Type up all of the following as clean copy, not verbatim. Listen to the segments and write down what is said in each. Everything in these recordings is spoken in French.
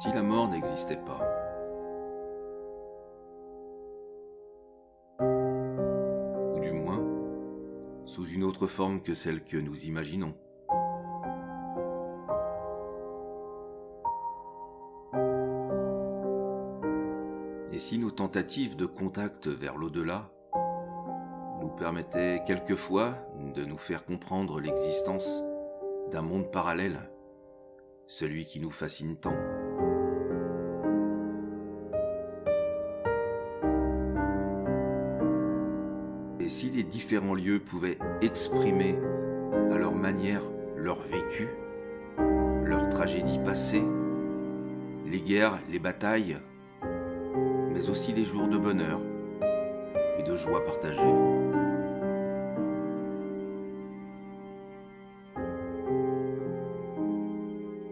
si la mort n'existait pas? Ou du moins, sous une autre forme que celle que nous imaginons. Et si nos tentatives de contact vers l'au-delà nous permettaient quelquefois de nous faire comprendre l'existence d'un monde parallèle, celui qui nous fascine tant? Et si les différents lieux pouvaient exprimer à leur manière leur vécu, leur tragédie passée, les guerres, les batailles, mais aussi les jours de bonheur et de joie partagée.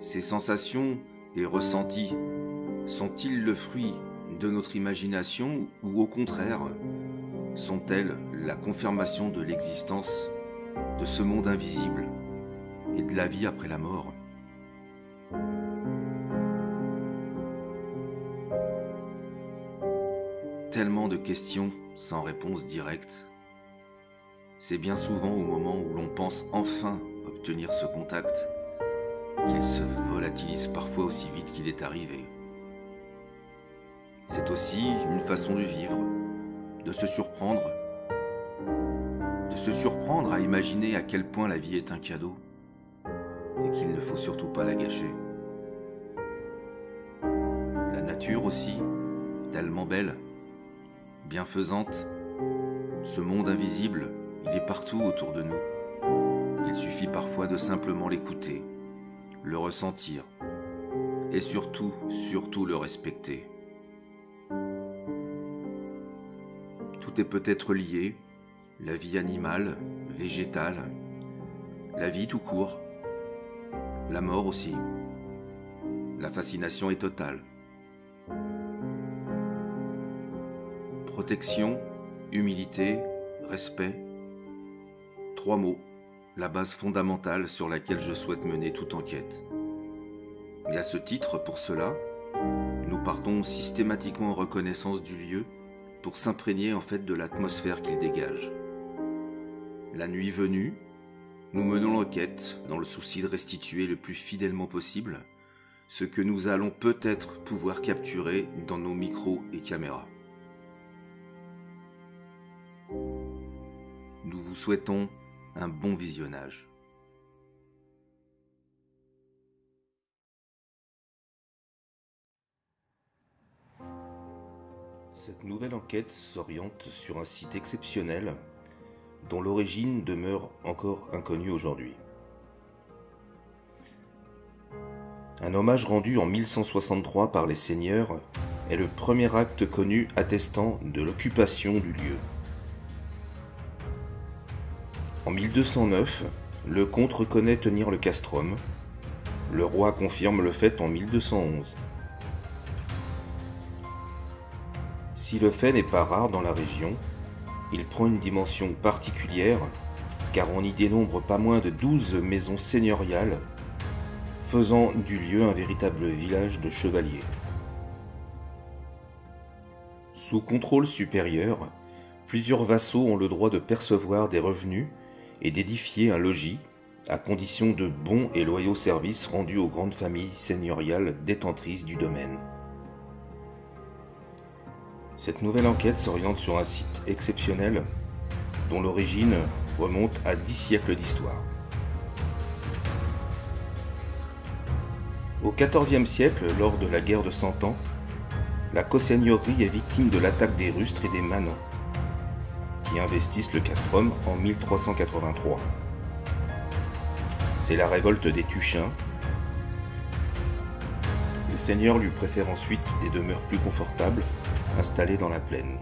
Ces sensations et ressentis sont-ils le fruit de notre imagination ou au contraire sont-elles la confirmation de l'existence de ce monde invisible et de la vie après la mort? Tellement de questions sans réponse directe. C'est bien souvent au moment où l'on pense enfin obtenir ce contact qu'il se volatilise parfois aussi vite qu'il est arrivé. C'est aussi une façon de vivre, de se surprendre à imaginer à quel point la vie est un cadeau et qu'il ne faut surtout pas la gâcher. La nature aussi, tellement belle, bienfaisante, ce monde invisible, il est partout autour de nous. Il suffit parfois de simplement l'écouter, le ressentir et surtout le respecter. Tout est peut-être lié, la vie animale, végétale, la vie tout court, la mort aussi. La fascination est totale. Protection, humilité, respect. 3 mots, la base fondamentale sur laquelle je souhaite mener toute enquête. Et à ce titre, pour cela, nous partons systématiquement en reconnaissance du lieu pour s'imprégner en fait de l'atmosphère qu'il dégage. La nuit venue, nous menons l'enquête dans le souci de restituer le plus fidèlement possible ce que nous allons peut-être pouvoir capturer dans nos micros et caméras. Nous vous souhaitons un bon visionnage. Cette nouvelle enquête s'oriente sur un site exceptionnel dont l'origine demeure encore inconnue aujourd'hui. Un hommage rendu en 1163 par les seigneurs est le premier acte connu attestant de l'occupation du lieu. En 1209, le comte reconnaît tenir le castrum. Le roi confirme le fait en 1211. Si le fait n'est pas rare dans la région, il prend une dimension particulière car on y dénombre pas moins de 12 maisons seigneuriales, faisant du lieu un véritable village de chevaliers. Sous contrôle supérieur, plusieurs vassaux ont le droit de percevoir des revenus et d'édifier un logis, à condition de bons et loyaux services rendus aux grandes familles seigneuriales détentrices du domaine. Cette nouvelle enquête s'oriente sur un site exceptionnel dont l'origine remonte à 10 siècles d'histoire. Au XIVe siècle, lors de la guerre de Cent Ans, la coseigneurie est victime de l'attaque des Rustres et des Manants, qui investissent le castrum en 1383. C'est la révolte des Tuchins. Les seigneurs lui préfèrent ensuite des demeures plus confortables, installées dans la plaine.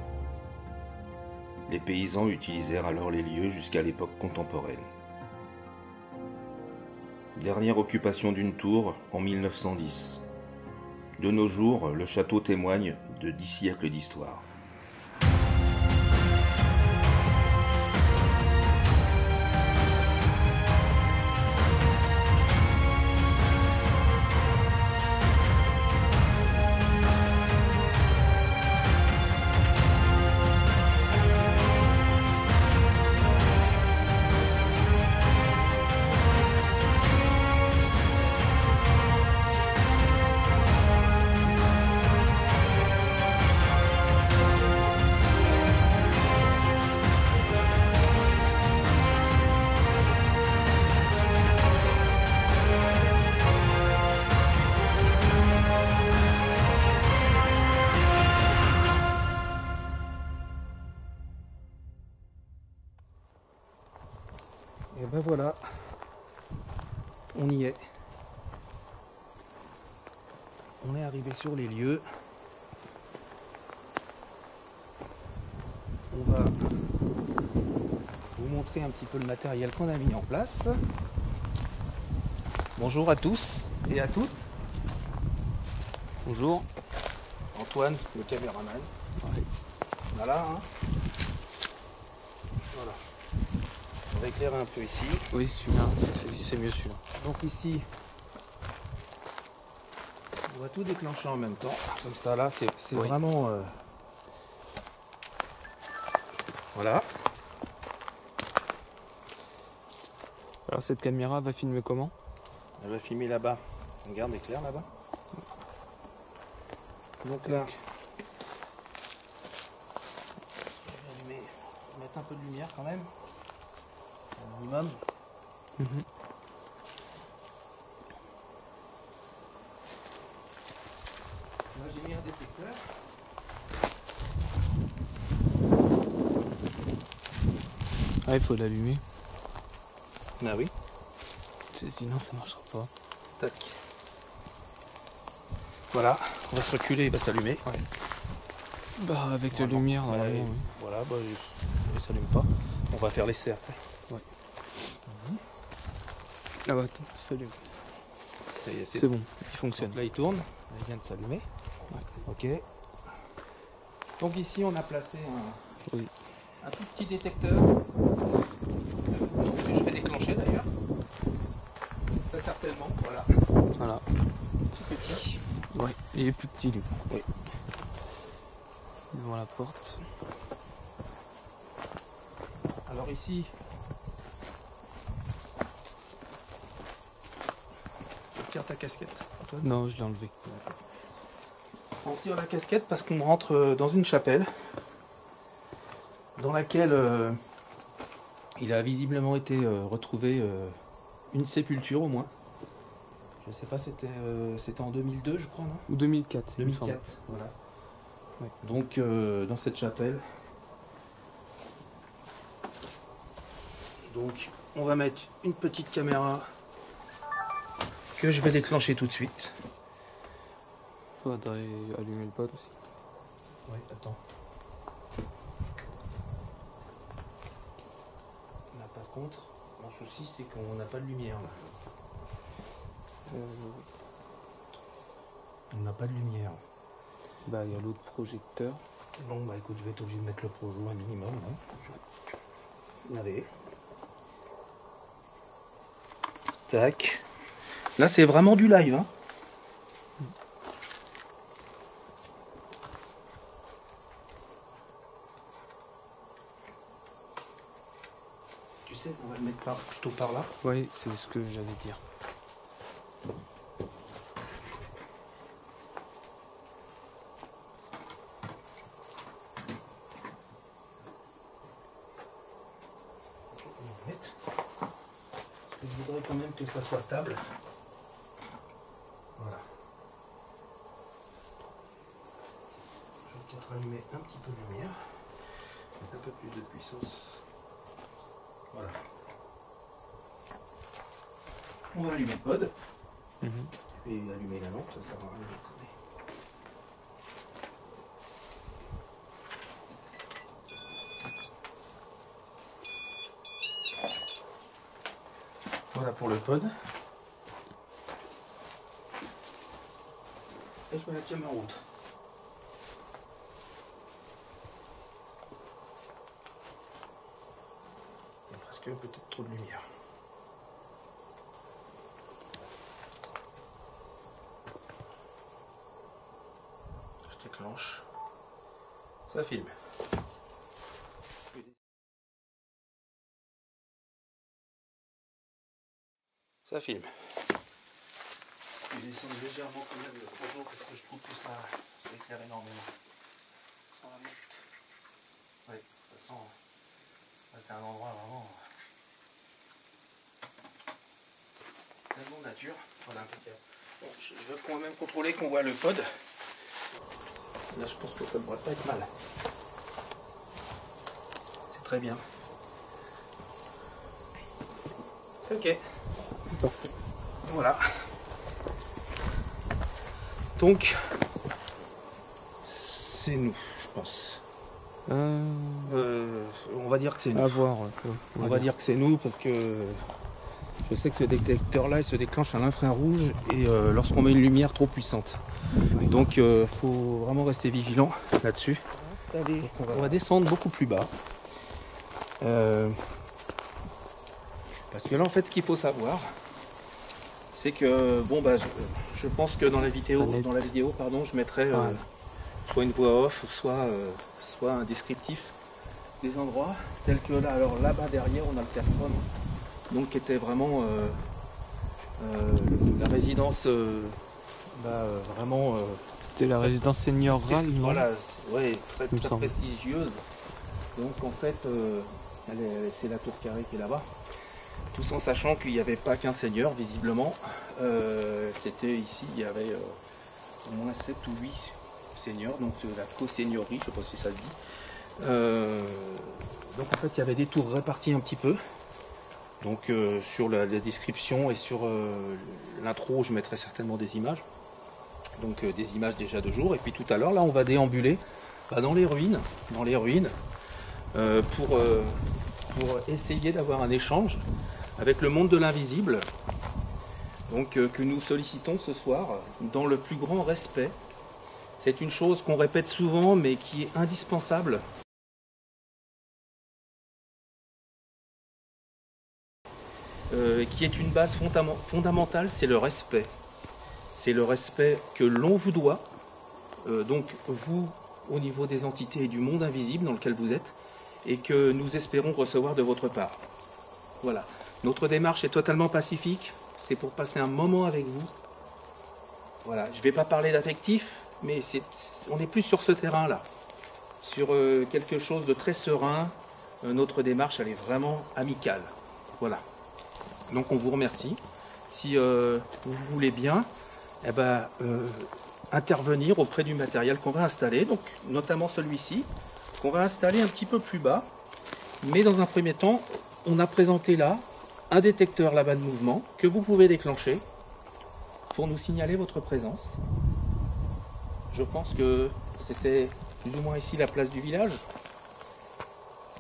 Les paysans utilisèrent alors les lieux jusqu'à l'époque contemporaine. Dernière occupation d'une tour en 1910. De nos jours, le château témoigne de 10 siècles d'histoire. ben voilà, on y est. On est arrivé sur les lieux. On va vous montrer un petit peu le matériel qu'on a mis en place. Bonjour à tous et à toutes. Bonjour. Antoine, le caméraman. Ouais. Voilà. Hein. Voilà. On va éclairer un peu ici. Oui, celui-là, c'est mieux celui-là. Donc ici, on va tout déclencher en même temps. Comme ça, là, c'est Oui. vraiment... Voilà. Alors cette caméra va filmer comment? Elle va filmer là-bas. Regarde, éclair là-bas. Donc là, je vais mettre un peu de lumière quand même. Un minimum. Mhm. Là, j'ai mis un détecteur. Ah, il faut l'allumer. Ah oui. Sinon ça marchera pas. Tac. Voilà, on va se reculer, il va s'allumer. Ouais. Bah avec la Normalement. lumière normalement, Ouais, oui. voilà, bah, il s'allume pas. On va faire l'essai après. Ouais. Ah bah attends, salut. Ça y est, C'est bon, il fonctionne. Donc là il tourne, là, il vient de s'allumer. Ouais. Ok. Donc ici on a placé Oui. un tout petit détecteur. Que je vais déclencher d'ailleurs. Très certainement, voilà. Voilà. Tout petit. Ouais, il est plus petit lui. Oui. Devant la porte. Alors ici, tu retires ta casquette, Antoine. Non, je l'ai enlevé. On retire la casquette parce qu'on rentre dans une chapelle dans laquelle il a visiblement été retrouvé une sépulture au moins. Je sais pas, c'était en 2002 je crois, non? Ou 2004. il me 2004, semble. voilà. Ouais. Donc dans cette chapelle. Donc on va mettre une petite caméra que je vais déclencher tout de suite. Faudrait allumer le pod aussi. Oui, attends. Là, par contre, mon souci c'est qu'on n'a pas de lumière là. On n'a pas de lumière. Bah il y a l'autre projecteur. Bon bah écoute, je vais être obligé de mettre le projo un minimum. Hein. Allez. Tac. Là c'est vraiment du live. Hein. Tu sais, on va le mettre plutôt par là. Oui, c'est ce que j'allais dire. Je voudrais quand même que ça soit stable. Voilà. Je vais peut-être allumer un petit peu de lumière. Mettre un peu plus de puissance. Voilà. On va allumer le pod. Et allumer la lampe, ça sert à rien. Attendez. Voilà pour le pod. Et je mets la cam en route. Il y a presque peut-être trop de lumière. Je déclenche. Ça filme. Ça filme. Je vais descendre légèrement quand même le projo parce que je trouve que ça éclaire énormément. Ça sent la menthe. Oui, ça sent. Là, c'est un endroit vraiment tellement nature. Voilà, impeccable. Bon, je veux quand même contrôler qu'on voit le pod. Là, je pense que ça devrait pas être mal. C'est très bien. Ok. Voilà. Donc, c'est nous, je pense. On va dire que c'est nous. À voir. On va dire que c'est nous parce que je sais que ce détecteur-là, il se déclenche à l'infrarouge et lorsqu'on met une lumière trop puissante. Donc, il faut vraiment rester vigilant là-dessus. On va descendre beaucoup plus bas. Parce que là, en fait, ce qu'il faut savoir, c'est que, bon, bah, je pense que dans la vidéo, pardon, je mettrai soit une voix off, soit un descriptif des endroits, tels que là, alors là-bas derrière, on a le castrum, donc qui était vraiment la résidence, vraiment. C'était la résidence seigneuriale, non? Voilà, ouais, très prestigieuse. Donc en fait, c'est la tour carrée qui est là-bas. Tout en sachant qu'il n'y avait pas qu'un seigneur, visiblement. C'était ici, il y avait au moins 7 ou 8 seigneurs, donc la co-seigneurie, je ne sais pas si ça se dit. Donc en fait, il y avait des tours réparties un petit peu. Donc sur la description et sur l'intro, je mettrai certainement des images. Donc des images déjà de jour. Et puis tout à l'heure, là, on va déambuler dans les ruines, pour essayer d'avoir un échange avec le monde de l'invisible, donc que nous sollicitons ce soir dans le plus grand respect. C'est une chose qu'on répète souvent mais qui est indispensable. Qui est une base fondamentale, c'est le respect. C'est le respect que l'on vous doit, donc vous au niveau des entités et du monde invisible dans lequel vous êtes, et que nous espérons recevoir de votre part. Voilà. Notre démarche est totalement pacifique, c'est pour passer un moment avec vous. Voilà, je ne vais pas parler d'affectif, mais on est plus sur ce terrain-là, sur quelque chose de très serein. Notre démarche, elle est vraiment amicale. Voilà. Donc on vous remercie. Si vous voulez bien, intervenir auprès du matériel qu'on va installer, donc notamment celui-ci, qu'on va installer un petit peu plus bas. Mais dans un premier temps, on a présenté là un détecteur là-bas de mouvement que vous pouvez déclencher pour nous signaler votre présence. Je pense que c'était plus ou moins ici la place du village.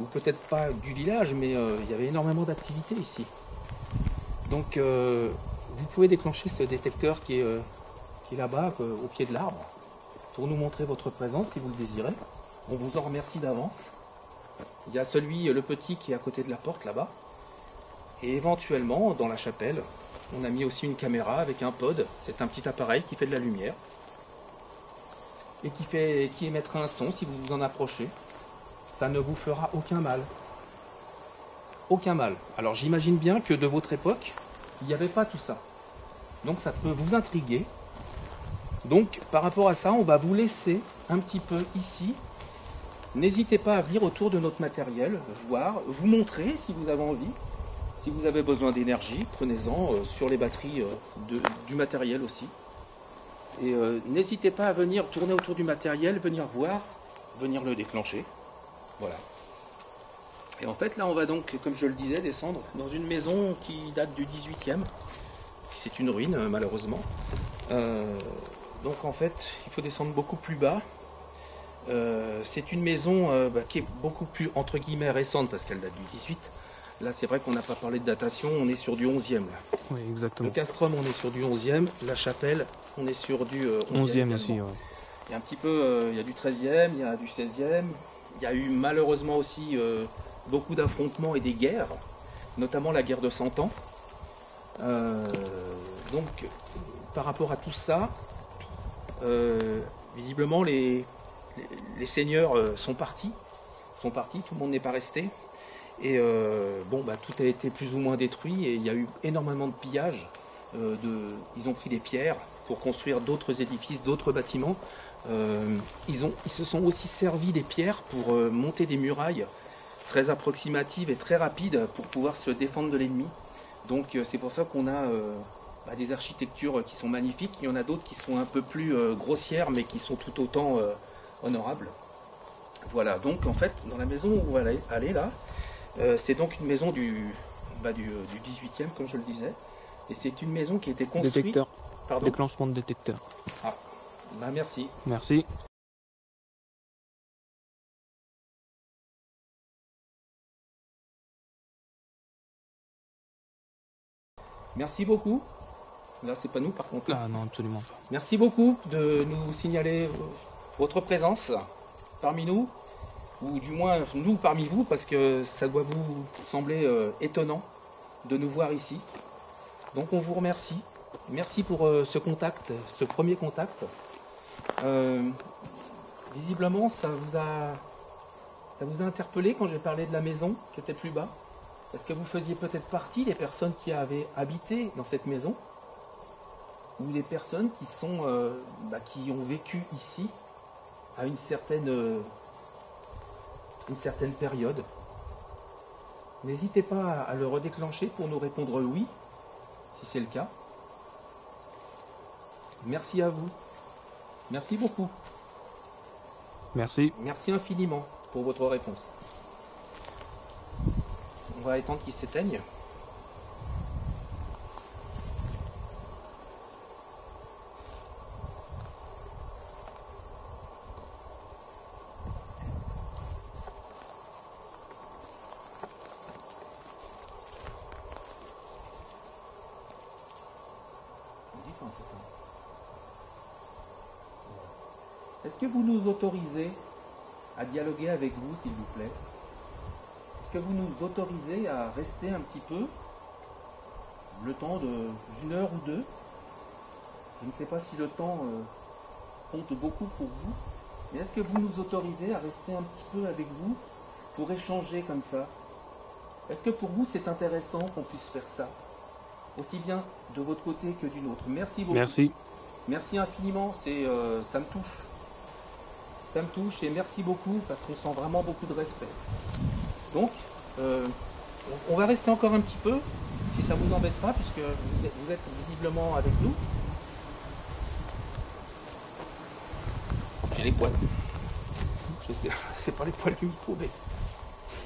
Ou peut-être pas du village, mais il y avait énormément d'activités ici. Donc vous pouvez déclencher ce détecteur qui est là-bas, au pied de l'arbre, pour nous montrer votre présence si vous le désirez. On vous en remercie d'avance. Il y a le petit qui est à côté de la porte là-bas. Et éventuellement, dans la chapelle, on a mis aussi une caméra avec un pod. C'est un petit appareil qui fait de la lumière. Et qui émettra un son si vous vous en approchez. Ça ne vous fera aucun mal. Aucun mal. Alors j'imagine bien que de votre époque, il n'y avait pas tout ça. Donc ça peut vous intriguer. Donc par rapport à ça, on va vous laisser un petit peu ici. N'hésitez pas à venir autour de notre matériel, voir, vous montrer si vous avez envie. Si vous avez besoin d'énergie, prenez-en sur les batteries du matériel aussi. Et n'hésitez pas à venir tourner autour du matériel, venir voir, venir le déclencher. Voilà. Et en fait, là, on va donc, comme je le disais, descendre dans une maison qui date du 18e. C'est une ruine, malheureusement. Donc, en fait, il faut descendre beaucoup plus bas. C'est une maison qui est beaucoup plus, entre guillemets, récente, parce qu'elle date du 18. Là, c'est vrai qu'on n'a pas parlé de datation, on est sur du 11e. Là. Oui, exactement. Le castrum, on est sur du 11e. La chapelle, on est sur du 11e aussi, ouais. Il y a un petit peu, il y a du 13e, il y a du 16e. Il y a eu malheureusement aussi beaucoup d'affrontements et des guerres, notamment la guerre de 100 ans. Donc, par rapport à tout ça, visiblement, les seigneurs sont partis. Tout le monde n'est pas resté. Et tout a été plus ou moins détruit et il y a eu énormément de pillages. Ils ont pris des pierres pour construire d'autres édifices, d'autres bâtiments. Ils se sont aussi servis des pierres pour monter des murailles très approximatives et très rapides pour pouvoir se défendre de l'ennemi. Donc c'est pour ça qu'on a des architectures qui sont magnifiques. Il y en a d'autres qui sont un peu plus grossières mais qui sont tout autant honorables. Voilà, donc en fait dans la maison où on va aller là, c'est donc une maison du du 18e, comme je le disais. Et c'est une maison qui a été construite... Détecteur. Pardon. Déclenchement de détecteur. Ah, bah merci. Merci. Merci beaucoup. Là, c'est pas nous, par contre. Ah non, absolument pas. Merci beaucoup de nous signaler votre présence parmi nous, ou du moins nous parmi vous, parce que ça doit vous sembler étonnant de nous voir ici. Donc on vous remercie. Merci pour ce contact, ce premier contact. Visiblement, ça vous a interpellé quand j'ai parlé de la maison qui était plus bas. Est-ce que vous faisiez peut-être partie des personnes qui avaient habité dans cette maison, ou des personnes qui sont qui ont vécu ici à une certaine période? N'hésitez pas à le redéclencher pour nous répondre oui, si c'est le cas. Merci à vous. Merci beaucoup. Merci. Merci infiniment pour votre réponse. On va attendre qu'il s'éteigne. Est-ce que vous nous autorisez à dialoguer avec vous, s'il vous plaît? Est-ce que vous nous autorisez à rester un petit peu, le temps d'une heure ou deux? Je ne sais pas si le temps compte beaucoup pour vous, mais est-ce que vous nous autorisez à rester un petit peu avec vous pour échanger comme ça? Est-ce que pour vous c'est intéressant qu'on puisse faire ça, aussi bien de votre côté que d'une autre? Merci beaucoup. Merci. Merci infiniment, ça me touche. Ça me touche et merci beaucoup parce qu'on sent vraiment beaucoup de respect. Donc, on va rester encore un petit peu, si ça vous embête pas, puisque vous êtes visiblement avec nous. J'ai les poils. Je sais, c'est pas les poils du micro, mais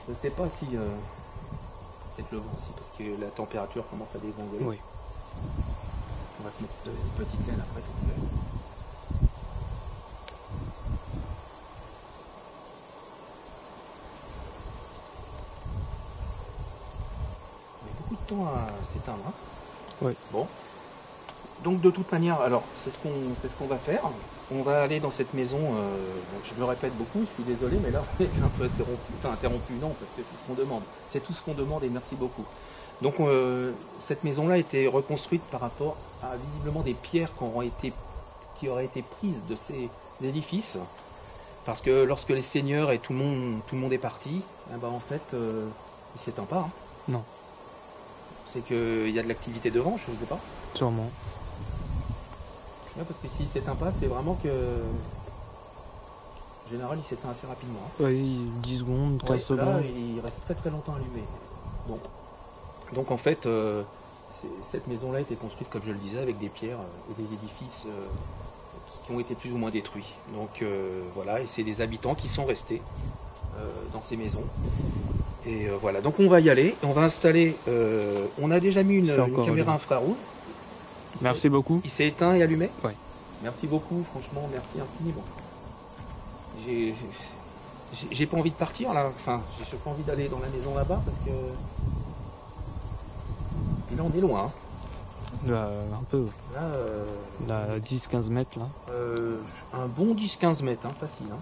je sais pas si... peut-être le vent aussi, parce que la température commence à dégringoler. Oui. On va se mettre une petite laine après. À s'éteindre. Hein. Oui. Bon. Donc de toute manière, alors c'est ce qu'on va faire. On va aller dans cette maison. Je me répète beaucoup, je suis désolé, mais là on est un peu interrompu. Enfin interrompu non, parce que c'est ce qu'on demande. C'est tout ce qu'on demande et merci beaucoup. Donc cette maison-là a été reconstruite par rapport à visiblement des pierres qui auraient été prises de ces édifices. Parce que lorsque les seigneurs et tout le monde est parti, eh ben, en fait, il ne s'éteint pas. Hein. Non. C'est qu'il y a de l'activité devant, je ne sais pas. Sûrement. Ouais, parce que s'il ne s'éteint pas, c'est vraiment que... En général, il s'éteint assez rapidement. Hein. Oui, 10 secondes, 15 là, secondes. il reste très très longtemps allumé. Bon. Donc en fait, cette maison-là a été construite, comme je le disais, avec des pierres et des édifices qui ont été plus ou moins détruits. Donc voilà, et c'est des habitants qui sont restés dans ces maisons. Et voilà, donc on va y aller, on va installer, on a déjà mis une caméra infrarouge. Merci beaucoup. Il s'est éteint et allumé? Oui. Merci beaucoup, franchement, merci infiniment. J'ai pas envie de partir là, enfin, j'ai pas envie d'aller dans la maison là-bas parce que... Et là on est loin. Hein. Un peu. Là, 10-15 mètres là. Un bon 10-15 mètres, hein, facile. Hein.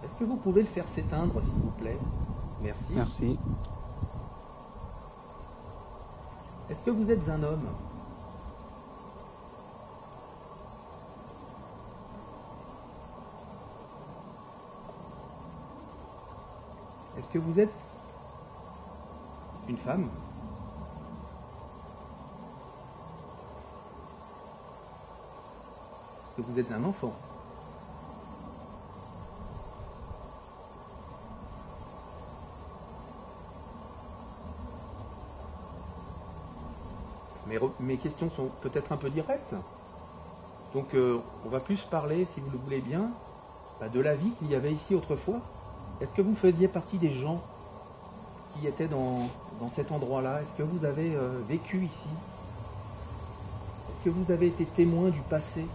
Est-ce que vous pouvez le faire s'éteindre, s'il vous plaît? Merci. Merci. Est-ce que vous êtes un homme? Est-ce que vous êtes une femme? Est-ce que vous êtes un enfant? Mes questions sont peut-être un peu directes. Donc on va plus parler, si vous le voulez bien, de la vie qu'il y avait ici autrefois? Est-ce que vous faisiez partie des gens qui étaient dans cet endroit-là? Est-ce que vous avez vécu ici? Est-ce que vous avez été témoin du passé?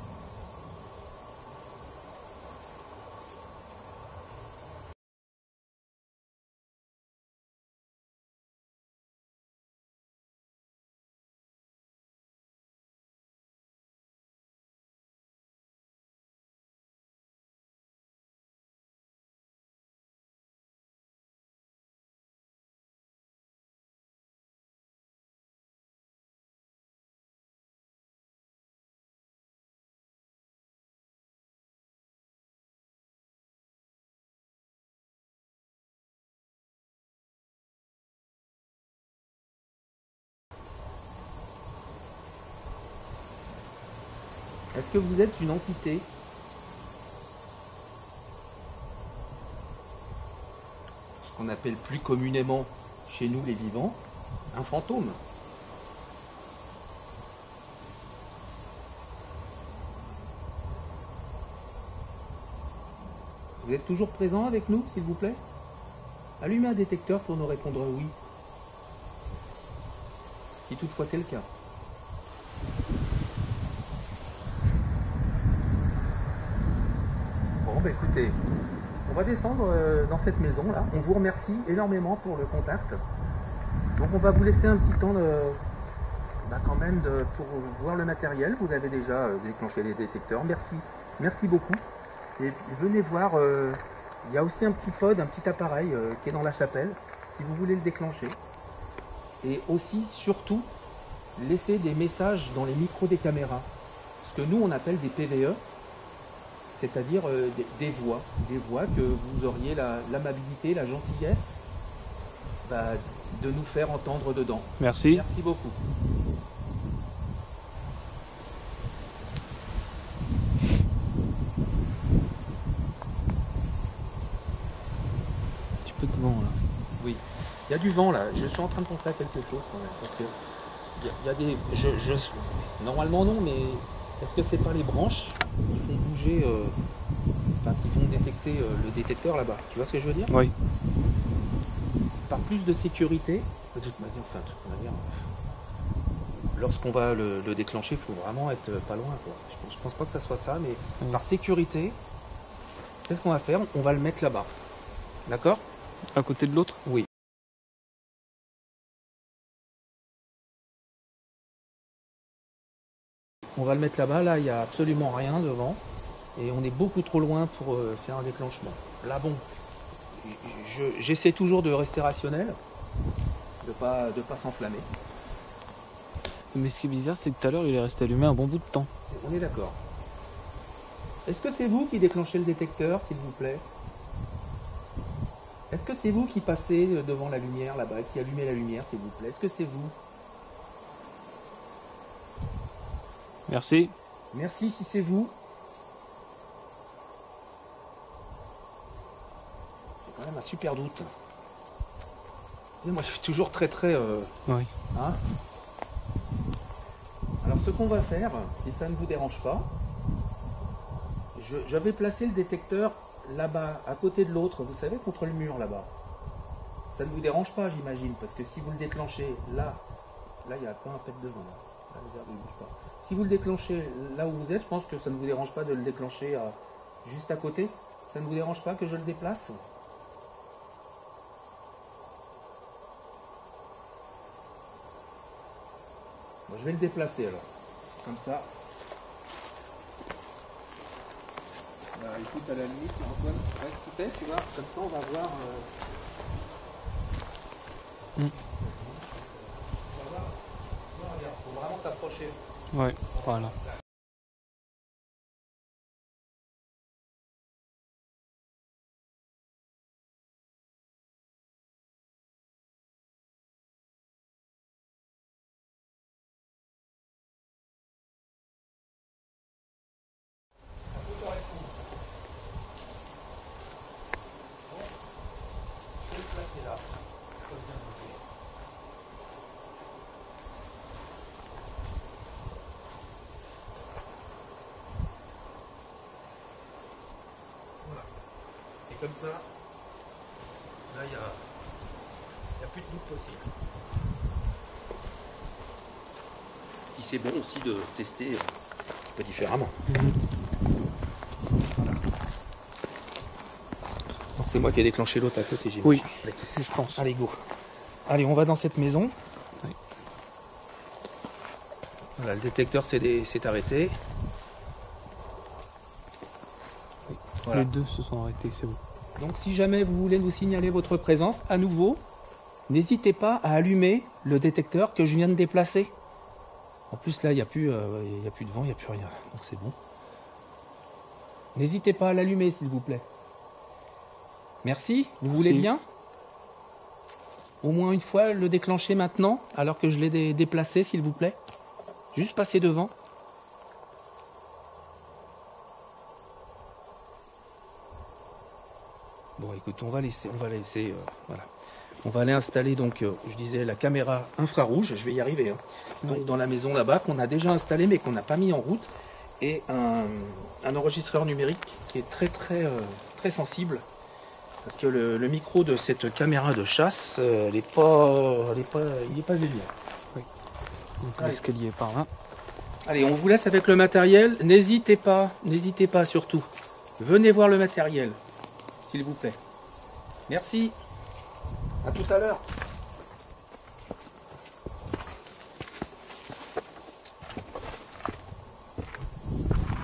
Est-ce que vous êtes une entité? Ce qu'on appelle plus communément chez nous les vivants, un fantôme. Vous êtes toujours présent avec nous, s'il vous plaît? Allumez un détecteur pour nous répondre oui. Si toutefois c'est le cas. Bon, bah écoutez, on va descendre dans cette maison là. On vous remercie énormément pour le contact. Donc on va vous laisser un petit temps quand même pour voir le matériel. Vous avez déjà déclenché les détecteurs. Merci, merci beaucoup. Et venez voir, il y a aussi un petit pod, un petit appareil qui est dans la chapelle, si vous voulez le déclencher. Et aussi, surtout, laissez des messages dans les micros des caméras. Ce que nous on appelle des PVE. C'est-à-dire des voix que vous auriez l'amabilité, la gentillesse de nous faire entendre dedans. Merci. Merci beaucoup. Un petit peu de vent là. Oui, il y a du vent là. Je suis en train de penser à quelque chose quand même. Parce que il y a des. Normalement non, mais est-ce que c'est pas les branches qui font bouger, qui vont détecter le détecteur là-bas? Tu vois ce que je veux dire? Oui. Par plus de sécurité, de toute manière, lorsqu'on va le déclencher, il faut vraiment être pas loin, quoi. Je pense pas que ça soit ça, mais par sécurité, qu'est-ce qu'on va faire? On va le mettre là-bas. D'accord? À côté de l'autre? Oui. On va le mettre là-bas, là il n'y a absolument rien devant et on est beaucoup trop loin pour faire un déclenchement. Là bon, j'essaie toujours de rester rationnel, de pas s'enflammer. Mais ce qui est bizarre, c'est que tout à l'heure, il est resté allumé un bon bout de temps. On est d'accord. Est-ce que c'est vous qui déclenchez le détecteur, s'il vous plaît? Est-ce que c'est vous qui passez devant la lumière là-bas, qui allumez la lumière, s'il vous plaît? Est-ce que c'est vous? Merci. Merci si c'est vous. J'ai quand même un super doute. Moi je suis toujours très Oui. Hein? Alors ce qu'on va faire, si ça ne vous dérange pas, je vais placer le détecteur là-bas, à côté de l'autre, vous savez, contre le mur là-bas. Ça ne vous dérange pas, j'imagine, parce que si vous le déclenchez là il n'y a pas un pet devant. Là, les herbes ne bougent pas. Si vous le déclenchez là où vous êtes, je pense que ça ne vous dérange pas de le déclencher juste à côté. Ça ne vous dérange pas que je le déplace? Bon, je vais le déplacer alors. Comme ça. Bah écoute, à la limite, Antoine, reste tout est, tu vois, comme ça on va voir. On va voir. Non, regarde, faut vraiment s'approcher. Ouais, voilà. Et comme ça, là, il n'y a plus de doute possible. Puis c'est bon aussi de tester un peu différemment. Voilà. Donc c'est moi qui ai déclenché l'autre à côté, j'imagine. Oui, Allez. je pense. Allez, go. Allez, on va dans cette maison. Oui. Voilà, le détecteur s'est arrêté. Voilà. Les deux se sont arrêtés, c'est bon. Donc si jamais vous voulez nous signaler votre présence, à nouveau, n'hésitez pas à allumer le détecteur que je viens de déplacer. En plus là, il n'y a plus de vent, il n'y a plus rien. Donc c'est bon. N'hésitez pas à l'allumer, s'il vous plaît. Merci, vous voulez Si. bien? Au moins une fois le déclencher maintenant, alors que je l'ai déplacé, s'il vous plaît. Juste passer devant. Bon, écoute, on va laisser, voilà. On va aller installer donc, je disais, la caméra infrarouge. Je vais y arriver. Hein. Donc dans la maison là-bas qu'on a déjà installé, mais qu'on n'a pas mis en route, et un enregistreur numérique qui est très sensible, parce que le micro de cette caméra de chasse, il n'est pas génial. Donc l'escalier est par là. Allez, on vous laisse avec le matériel. N'hésitez pas surtout. Venez voir le matériel, s'il vous plaît. Merci. À tout à l'heure.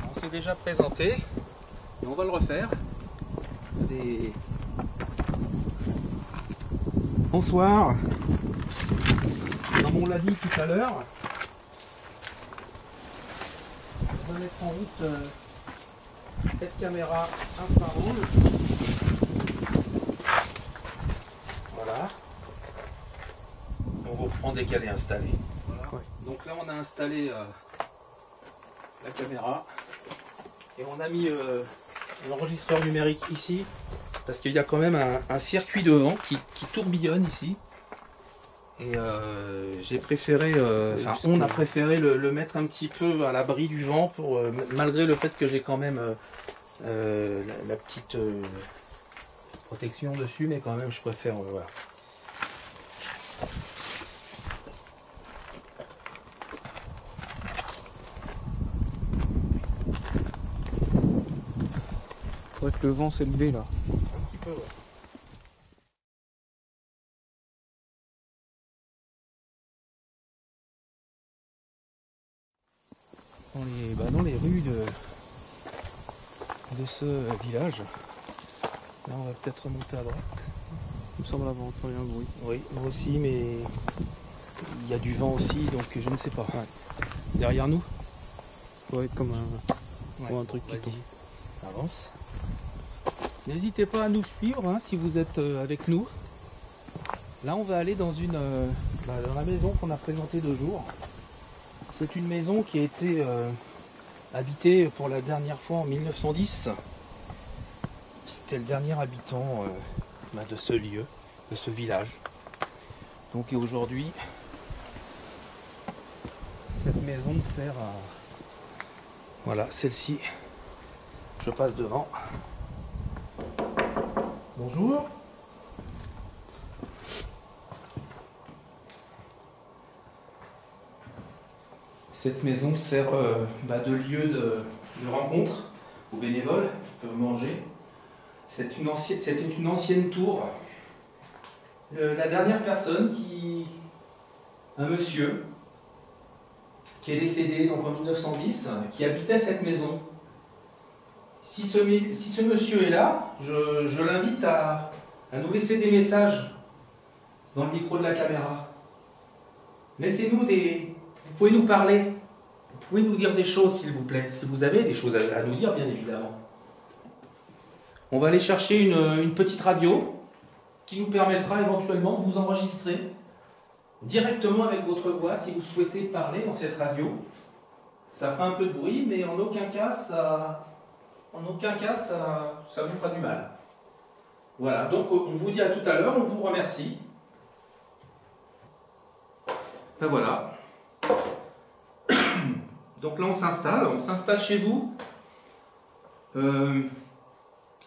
On s'est déjà présenté, et on va le refaire. Bonsoir. Comme on l'a dit tout à l'heure, on va mettre en route cette caméra infrarouge. Voilà. On reprend dès qu'elle est installée. Voilà. Ouais. Donc là, on a installé la caméra et on a mis l'enregistreur numérique ici, parce qu'il y a quand même un circuit de vent qui tourbillonne ici. Et j'ai préféré, on a préféré le mettre un petit peu à l'abri du vent, pour, malgré le fait que j'ai quand même la petite protection dessus, mais quand même je préfère, voilà. Faudrait que le vent s'est levé là. Un petit peu, ouais. Dans les rues de ce village. Là, on va peut-être remonter à droite. Il me semble avoir entendu un bruit. Oui, moi aussi, mais il y a du vent aussi, donc je ne sais pas. Ouais. Derrière nous, Ça doit être comme un truc qui vas-y. tombe. Avance. N'hésitez pas à nous suivre hein, si vous êtes avec nous. Là, on va aller dans dans la maison qu'on a présentée 2 jours. C'est une maison qui a été habitée pour la dernière fois en 1910. C'était le dernier habitant de ce lieu, de ce village. Donc et aujourd'hui, cette maison sert à... Voilà, celle-ci, je passe devant. Bonjour. Cette maison sert de lieu de rencontre aux bénévoles qui peuvent manger. C'était une ancienne tour. La dernière personne un monsieur qui est décédé donc en 1910, qui habitait cette maison. Si ce monsieur est là, je l'invite à nous laisser des messages dans le micro de la caméra. Laissez-nous vous pouvez nous parler, vous pouvez nous dire des choses s'il vous plaît, si vous avez des choses à nous dire bien évidemment. On va aller chercher une petite radio qui nous permettra éventuellement de vous enregistrer directement avec votre voix si vous souhaitez parler dans cette radio. Ça fera un peu de bruit, mais en aucun cas ça vous fera du mal. Voilà, donc on vous dit à tout à l'heure, on vous remercie. Ben voilà. Donc là on s'installe chez vous.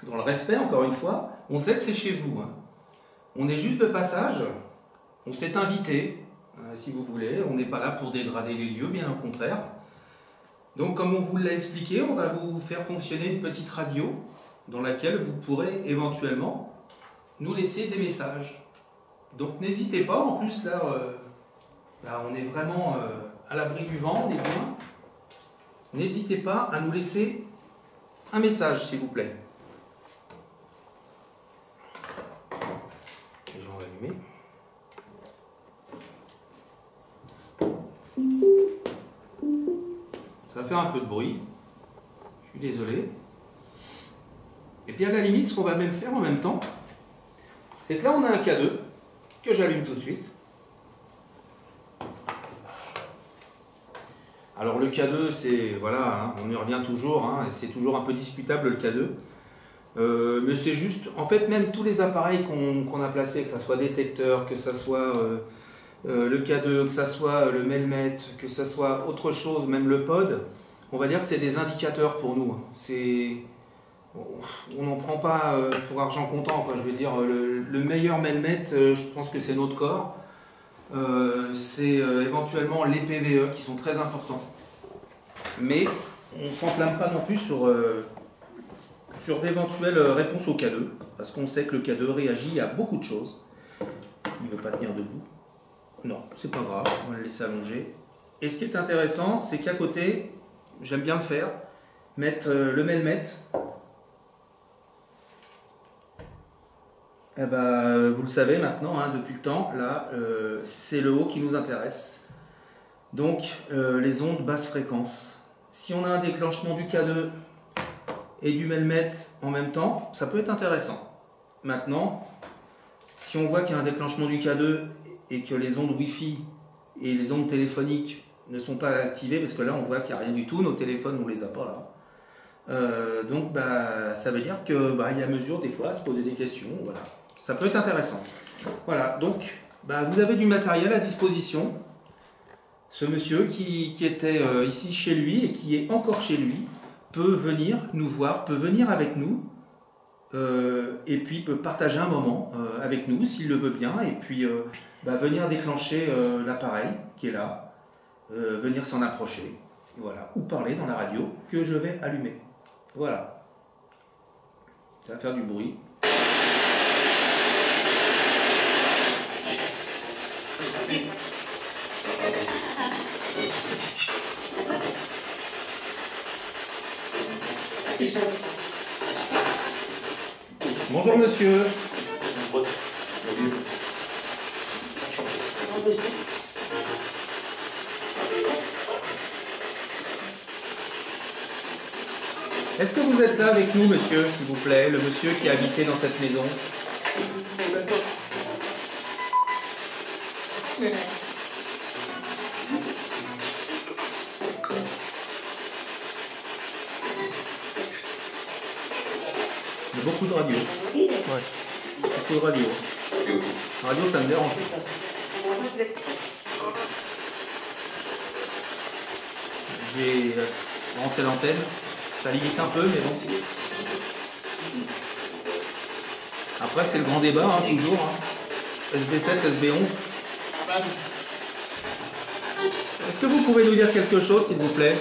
dans le respect encore une fois. On sait que c'est chez vous, hein. On est juste de passage, on s'est invité, si vous voulez, on n'est pas là pour dégrader les lieux, bien au contraire. Donc comme on vous l'a expliqué, on va vous faire fonctionner une petite radio dans laquelle vous pourrez éventuellement nous laisser des messages. Donc n'hésitez pas, en plus là, on est vraiment à l'abri du vent, on est bien. N'hésitez pas à nous laisser un message, s'il vous plaît. Je vais allumer. Ça va faire un peu de bruit. Je suis désolé. Et puis à la limite, ce qu'on va même faire en même temps, c'est que là on a un K2 que j'allume tout de suite. Alors le K2, c'est, voilà, hein, on y revient toujours, hein, c'est toujours un peu discutable le K2. Mais c'est juste, en fait, même tous les appareils qu'on a placés, que ce soit détecteur, que ce soit le K2, que ce soit le Melmet, que ce soit autre chose, même le pod, on va dire que c'est des indicateurs pour nous. On n'en prend pas pour argent comptant, quoi. Je veux dire, le meilleur Melmet, je pense que c'est notre corps. C'est éventuellement les PVE qui sont très importants. Mais on ne s'enflamme pas non plus sur d'éventuelles réponses au K2, parce qu'on sait que le K2 réagit à beaucoup de choses. Il ne veut pas tenir debout. Non, c'est pas grave, on va le laisser allonger. Et ce qui est intéressant, c'est qu'à côté, j'aime bien le faire, mettre le Melmet. Eh ben, vous le savez maintenant, hein, depuis le temps, là, c'est le haut qui nous intéresse. Donc, les ondes basse fréquence. Si on a un déclenchement du K2 et du Melmet en même temps, ça peut être intéressant. Maintenant, si on voit qu'il y a un déclenchement du K2 et que les ondes Wi-Fi et les ondes téléphoniques ne sont pas activées, parce que là, on voit qu'il n'y a rien du tout, nos téléphones, on ne les a pas là. Donc, ça veut dire qu'il y a mesure des fois à se poser des questions, voilà. Ça peut être intéressant. Voilà, donc vous avez du matériel à disposition. Ce monsieur qui était ici chez lui et qui est encore chez lui peut venir nous voir, peut venir avec nous et puis peut partager un moment avec nous s'il le veut bien et puis venir déclencher l'appareil qui est là, venir s'en approcher, voilà, ou parler dans la radio que je vais allumer. Voilà. Ça va faire du bruit. Bonjour monsieur. Est-ce que vous êtes là avec nous, monsieur, s'il vous plaît, le monsieur qui habitait dans cette maison? Il y a beaucoup de radio. Ouais. Beaucoup de radio. La radio, ça me dérange. J'ai rentré l'antenne. Ça limite un peu, mais bon. Après, c'est le grand débat, hein, toujours. Hein. SB7, SB11. Est-ce que vous pouvez nous dire quelque chose, s'il vous plaît?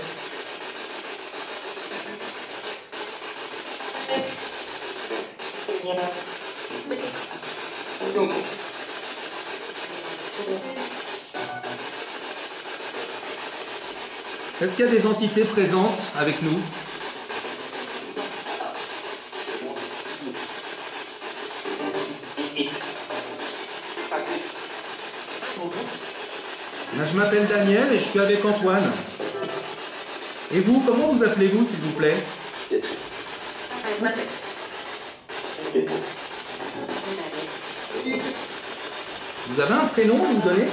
Est-ce qu'il y a des entités présentes avec nous? Je m'appelle Daniel et je suis avec Antoine. Et vous, comment vous appelez-vous, s'il vous plaît? Vous avez un prénom à nous donner?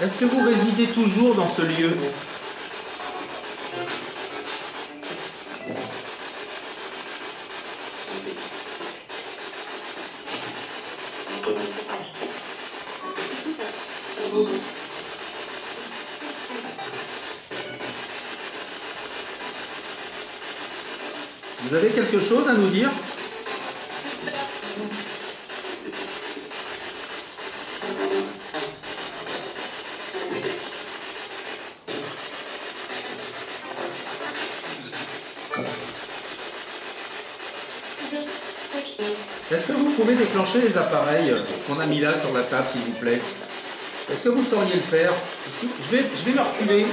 Est-ce que vous résidez toujours dans ce lieu? Vous avez quelque chose à nous dire? Est-ce que vous pouvez déclencher les appareils qu'on a mis là sur la table, s'il vous plaît? Est-ce que vous sauriez le faire? Je vais me reculer.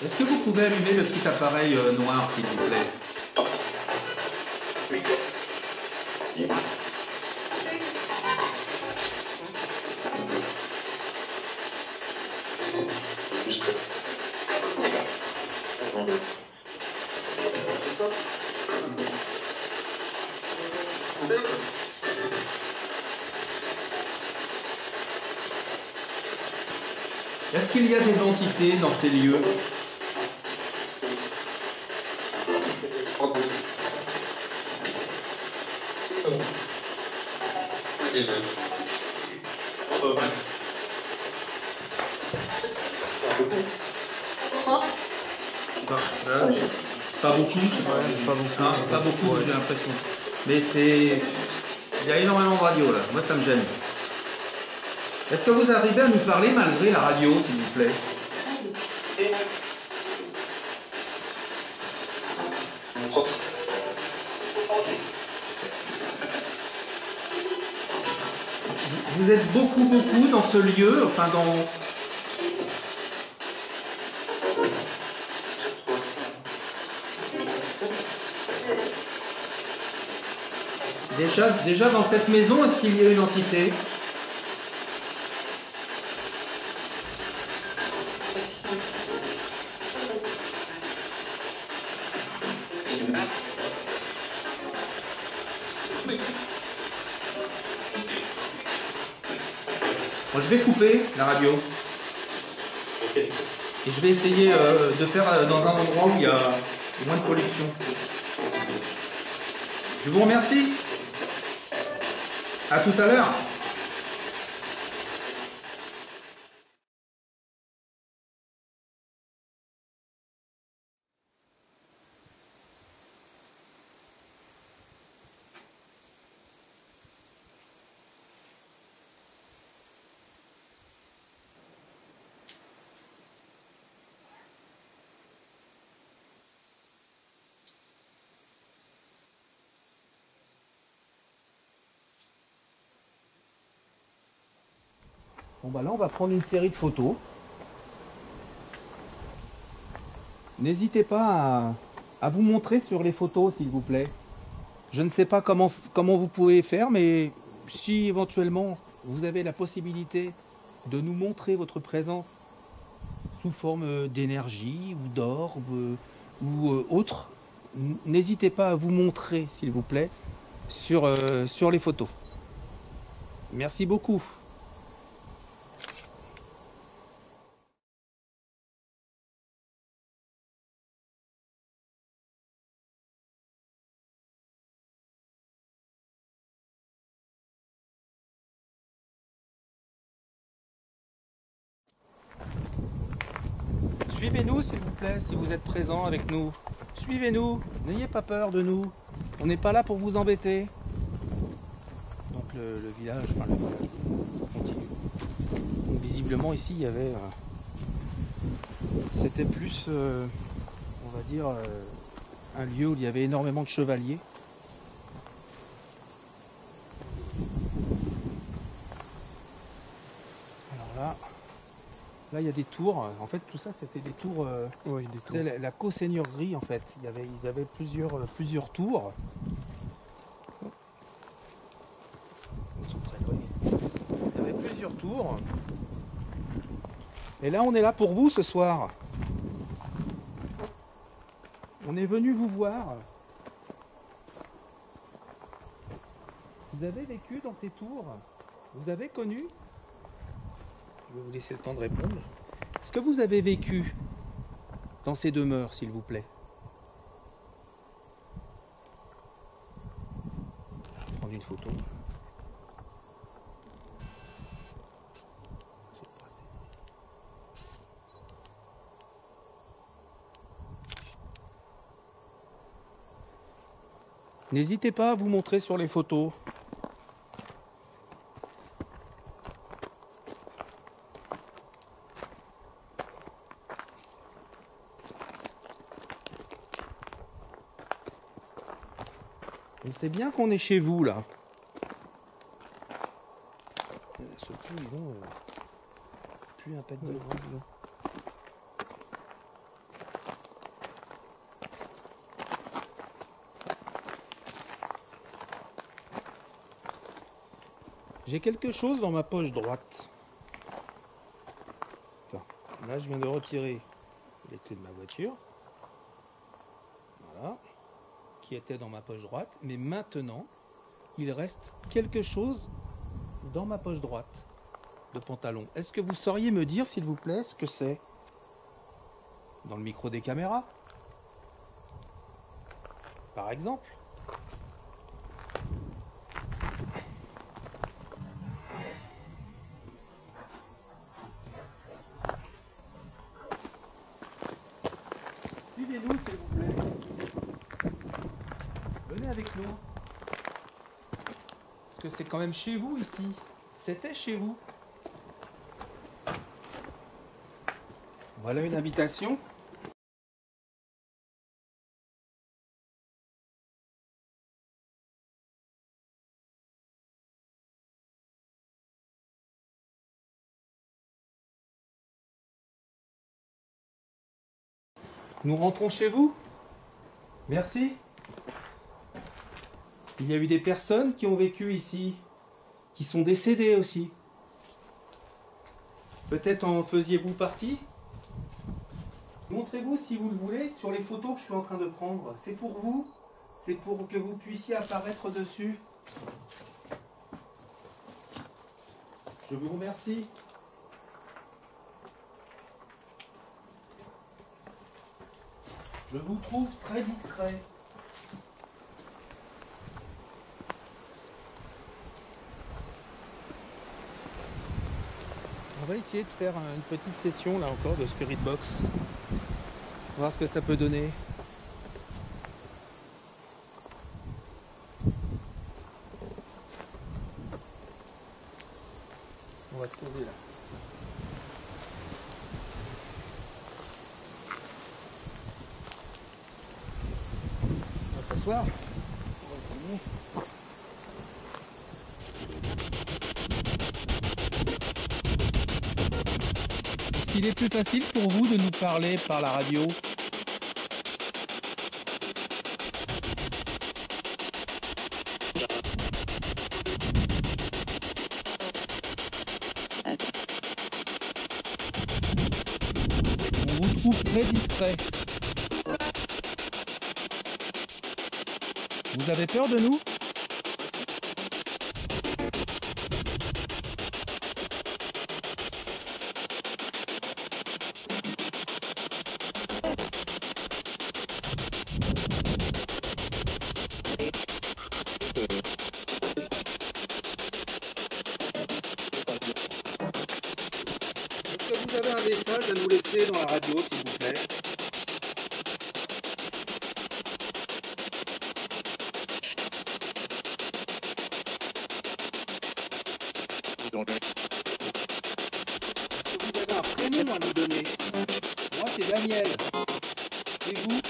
Est-ce que vous pouvez allumer le petit appareil noir, s'il vous plaît? Est-ce qu'il y a des entités dans ces lieux? Pas beaucoup, je sais pas. Pas beaucoup. Hein, pas beaucoup, j'ai l'impression. Mais c'est... Il y a énormément de radio là, moi ça me gêne. Est-ce que vous arrivez à nous parler malgré la radio, s'il vous plaît? Vous êtes beaucoup dans ce lieu, enfin dans... Déjà dans cette maison, est-ce qu'il y a une entité? Moi, je vais couper la radio. Et je vais essayer de faire dans un endroit où il y a moins de pollution. Je vous remercie. À tout à l'heure. Bon bah là on va prendre une série de photos. N'hésitez pas à vous montrer sur les photos s'il vous plaît. Je ne sais pas comment vous pouvez faire, mais si éventuellement vous avez la possibilité de nous montrer votre présence sous forme d'énergie ou d'orbe ou autre, n'hésitez pas à vous montrer s'il vous plaît sur les photos. Merci beaucoup. Suivez-nous s'il vous plaît, si vous êtes présents avec nous. Suivez-nous, n'ayez pas peur de nous. On n'est pas là pour vous embêter. Donc le village, enfin le village continue. Donc, visiblement ici il y avait... c'était plus, on va dire, un lieu où il y avait énormément de chevaliers. Alors là il y a des tours. En fait tout ça c'était des tours, Oui, des tours. la co-seigneurie en fait. Ils avaient plusieurs tours. Ils sont très jolis. Il y avait plusieurs tours. Et là on est là pour vous ce soir. On est venu vous voir. Vous avez vécu dans ces tours? Vous avez connu? Je vais vous laisser le temps de répondre. Est-ce que vous avez vécu dans ces demeures, s'il vous plaît. Je vais prendre une photo. N'hésitez pas à vous montrer sur les photos. On sait bien qu'on est chez vous là. Ce coup, ils ont plus un pet de vent. J'ai quelque chose dans ma poche droite. Enfin, là, je viens de retirer les clés de ma voiture. Voilà. Qui était dans ma poche droite. Mais maintenant, il reste quelque chose dans ma poche droite de pantalon. Est-ce que vous sauriez me dire, s'il vous plaît, ce que c'est? Dans le micro des caméras, par exemple. Suivez-nous, s'il vous plaît. Venez avec nous. Parce que c'est quand même chez vous ici. C'était chez vous. Voilà une invitation. Nous rentrons chez vous. Merci. Il y a eu des personnes qui ont vécu ici, qui sont décédées aussi. Peut-être en faisiez-vous partie? Montrez-vous si vous le voulez sur les photos que je suis en train de prendre. C'est pour vous, c'est pour que vous puissiez apparaître dessus. Je vous remercie. Je vous trouve très discret. On va essayer de faire une petite session là encore de Spirit Box. Voir ce que ça peut donner. On va se poser là. On va s'asseoir. Est-ce qu'il est plus facile pour vous de nous parler par la radio ? On vous trouve très discret. Vous avez peur de nous ? Est-ce que vous avez un message à nous laisser dans la radio, s'il vous plaît ? Est-ce que vous avez un prénom à nous donner ? Moi, c'est Daniel. Et vous ?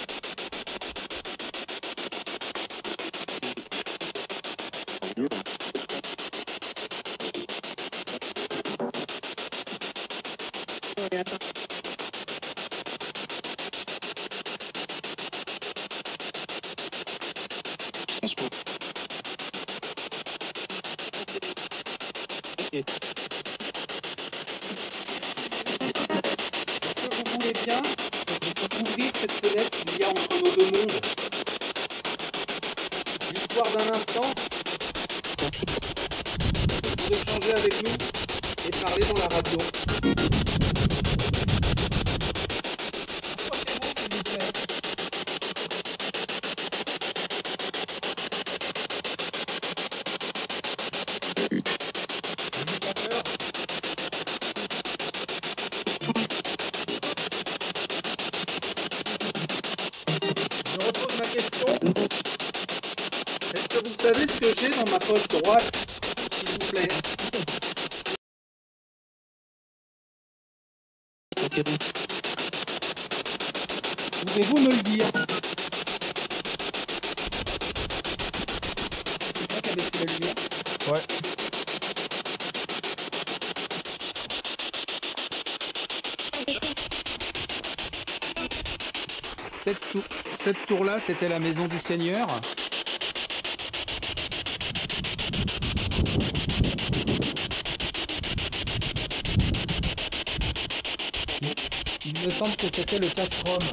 Est-ce que vous voulez bien ouvrir cette fenêtre qu'il y a entre nos deux mondes, l'histoire d'un instant, pour échanger avec nous et parler dans la radio. Approchez-vous. Je repose ma question. Est-ce que vous savez ce que j'ai dans ma poche droite, s'il vous plaît? Pouvez-vous me le dire? C'est toi qui as baissé la lumière? Ouais. Cette tour-là, c'était la maison du Seigneur. Il me semble que c'était le castrum.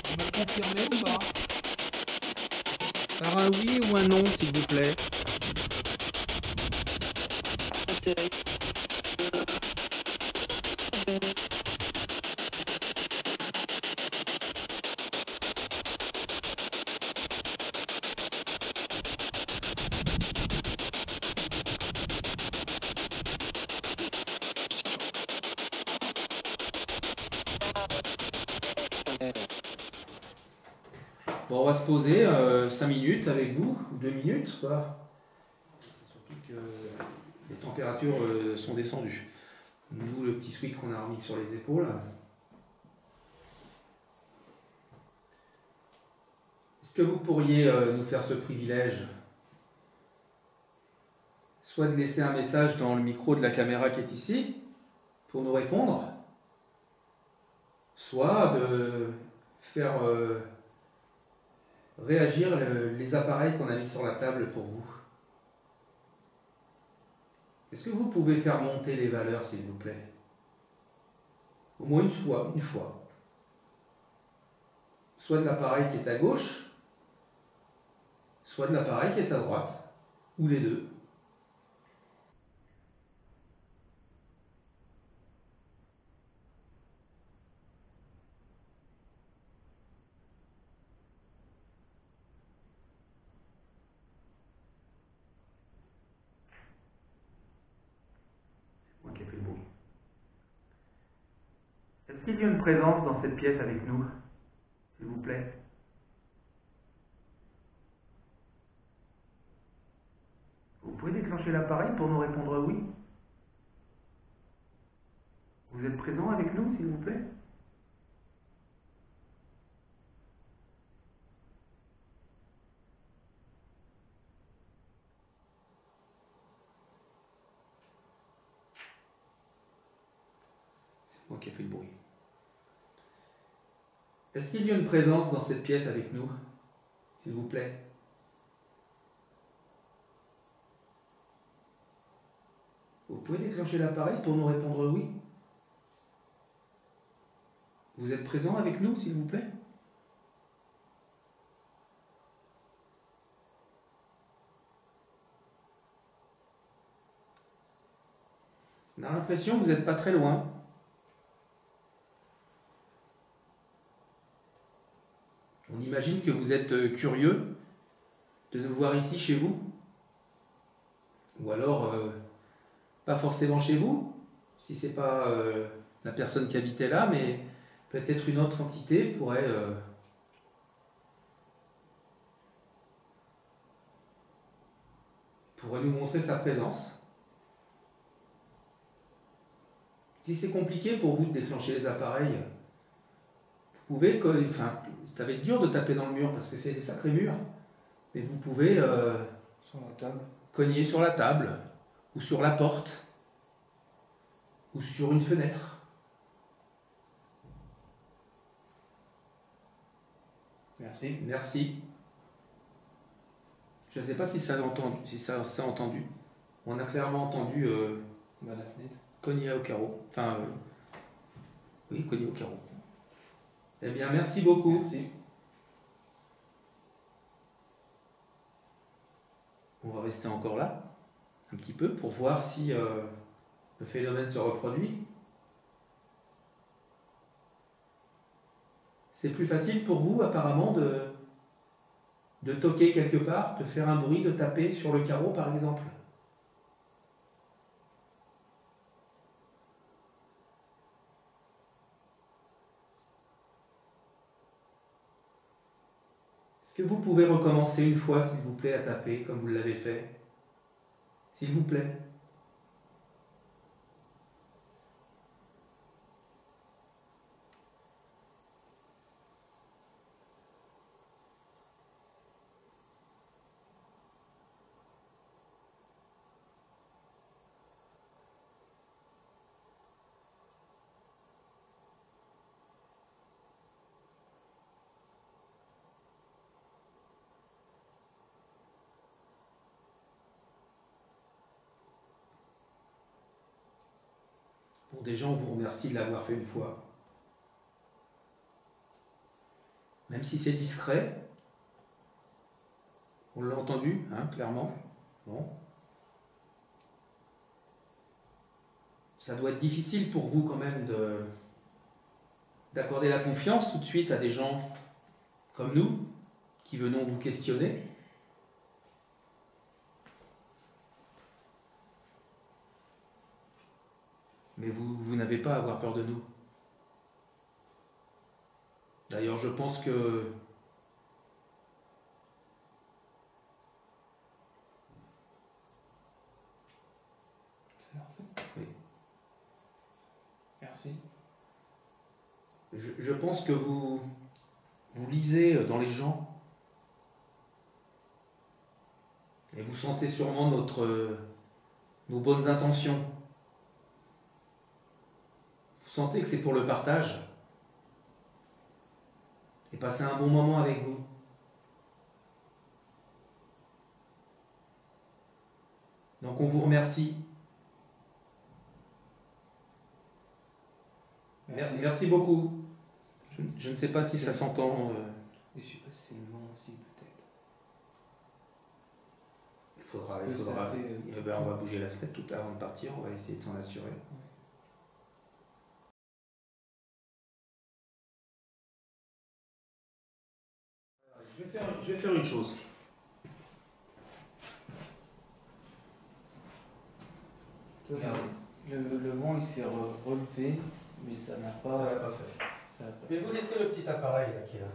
Vous me confirmez ou pas? Par un oui ou un non, s'il vous plaît. Bon, on va se poser 5 minutes avec vous, ou 2 minutes, quoi. Surtout que les températures sont descendues. Nous, le petit sweat qu'on a remis sur les épaules. Est-ce que vous pourriez nous faire ce privilège? Soit de laisser un message dans le micro de la caméra qui est ici, pour nous répondre, soit de faire réagir les appareils qu'on a mis sur la table pour vous. Est-ce que vous pouvez faire monter les valeurs, s'il vous plaît? Au moins une fois. Soit de l'appareil qui est à gauche, soit de l'appareil qui est à droite, ou les deux. Qui a fait le bruit. Est-ce qu'il y a une présence dans cette pièce avec nous, s'il vous plaît? Vous pouvez déclencher l'appareil pour nous répondre oui? Vous êtes présent avec nous, s'il vous plaît? Moi qui ai fait le bruit. Est-ce qu'il y a une présence dans cette pièce avec nous, s'il vous plaît? Vous pouvez déclencher l'appareil pour nous répondre oui? Vous êtes présent avec nous, s'il vous plaît? On a l'impression que vous n'êtes pas très loin. On imagine que vous êtes curieux de nous voir ici chez vous. Ou alors, pas forcément chez vous, si c'est pas la personne qui habitait là, mais peut-être une autre entité pourrait nous montrer sa présence. Si c'est compliqué pour vous de déclencher les appareils, vous pouvez, enfin, ça va être dur de taper dans le mur parce que c'est des sacrés murs, mais vous pouvez Sur la table. cogner sur la table, ou sur la porte, ou sur une fenêtre. Merci. Merci. Je ne sais pas si ça a entendu. On a clairement entendu Bah, la fenêtre. cogner au carreau. Enfin, oui, cogner au carreau. Eh bien, merci beaucoup. Merci. On va rester encore là, un petit peu, pour voir si le phénomène se reproduit. C'est plus facile pour vous, apparemment, de toquer quelque part, de faire un bruit, de taper sur le carreau, par exemple. Est-ce que vous pouvez recommencer une fois, s'il vous plaît, à taper, comme vous l'avez fait? S'il vous plaît. Bon, déjà, on vous remercie de l'avoir fait une fois. Même si c'est discret. On l'a entendu, hein, clairement. Bon. Ça doit être difficile pour vous quand même d'accorder la confiance tout de suite à des gens comme nous, qui venons vous questionner. Mais vous n'avez pas à avoir peur de nous. D'ailleurs, je pense que oui. Merci. Je pense que vous lisez dans les gens et vous sentez sûrement nos bonnes intentions. Vous sentez que c'est pour le partage et passer un bon moment avec vous. Donc on vous remercie. Merci beaucoup. Je ne sais pas si ça s'entend. Je sais pas si c'est une main aussi, peut-être. Il faudra. Eh ben, on va bouger la fenêtre tout avant de partir. On va essayer de s'en assurer. Je vais faire une chose. Regardez. Le vent, il s'est relevé, mais ça n'a pas... Ça l'a pas fait. Ça n'a pas- Je vais vous laisser le petit appareil là, qui est là.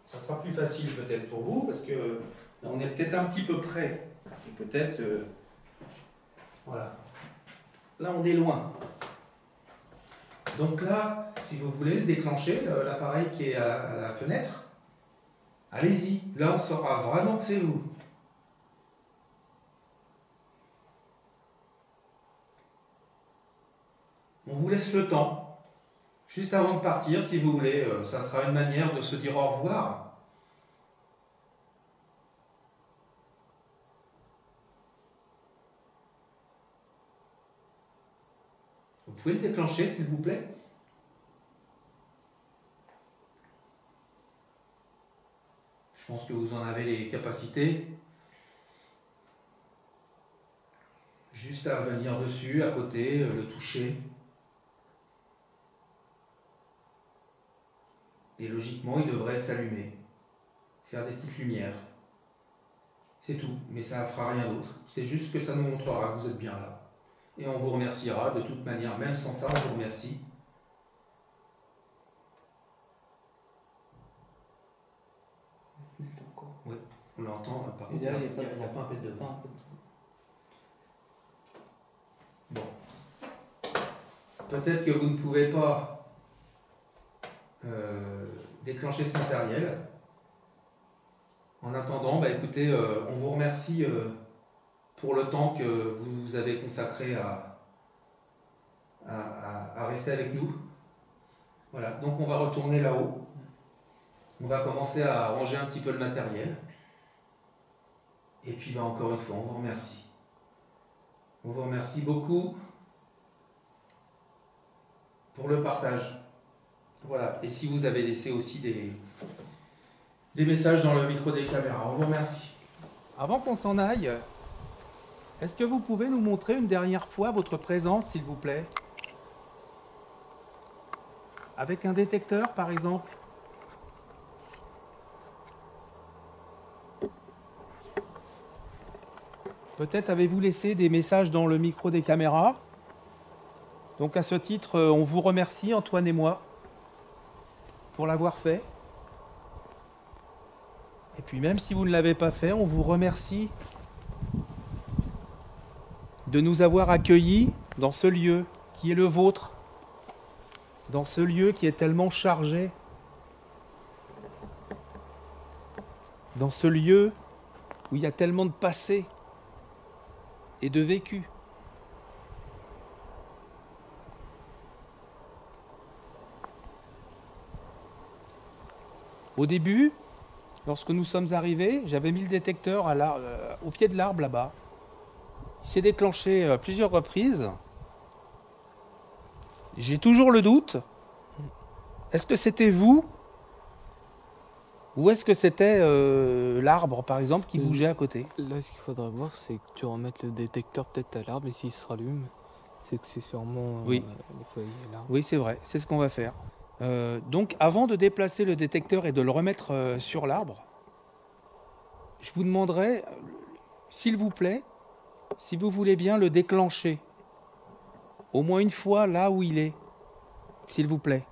Ça sera plus facile peut-être pour vous parce que là, on est peut-être un petit peu près. Et peut-être. Voilà. Là, on est loin. Donc là, si vous voulez déclencher l'appareil qui est à la fenêtre, allez-y. Là, on saura vraiment que c'est vous. On vous laisse le temps. Juste avant de partir, si vous voulez, ça sera une manière de se dire au revoir. Vous pouvez le déclencher, s'il vous plaît? Je pense que vous en avez les capacités. Juste à venir dessus, à côté, le toucher. Et logiquement, il devrait s'allumer. Faire des petites lumières. C'est tout, mais ça ne fera rien d'autre. C'est juste que ça nous montrera que vous êtes bien là. Et on vous remerciera de toute manière, même sans ça, on vous remercie. Oui, on l'entend, par contre, il n'y a pas un pet de vent. Bon. Peut-être que vous ne pouvez pas déclencher ce matériel. En attendant, bah, écoutez, on vous remercie pour le temps que vous avez consacré à rester avec nous. Voilà, donc on va retourner là-haut. On va commencer à ranger un petit peu le matériel. Et puis bah, encore une fois, on vous remercie. On vous remercie beaucoup pour le partage. Voilà, et si vous avez laissé aussi des messages dans le micro des caméras, on vous remercie. Avant qu'on s'en aille, est-ce que vous pouvez nous montrer une dernière fois votre présence, s'il vous plaît? avec un détecteur par exemple. Peut-être avez-vous laissé des messages dans le micro des caméras. Donc à ce titre, on vous remercie, Antoine et moi, pour l'avoir fait. Et puis même si vous ne l'avez pas fait, on vous remercie de nous avoir accueillis dans ce lieu qui est le vôtre, dans ce lieu qui est tellement chargé, dans ce lieu où il y a tellement de passé et de vécu. Au début, lorsque nous sommes arrivés, j'avais mis le détecteur au pied de l'arbre là-bas. Il s'est déclenché à plusieurs reprises. J'ai toujours le doute. Est-ce que c'était vous? Ou est-ce que c'était l'arbre, par exemple, qui bougeait à côté? Là, ce qu'il faudrait voir, c'est que tu remettes le détecteur peut-être à l'arbre et s'il se rallume, c'est que c'est sûrement Oui. les feuilles et l'arbre. Oui, c'est vrai, c'est ce qu'on va faire. Donc, avant de déplacer le détecteur et de le remettre sur l'arbre, je vous demanderai, s'il vous plaît, si vous voulez bien le déclencher. Au moins une fois là où il est. S'il vous plaît.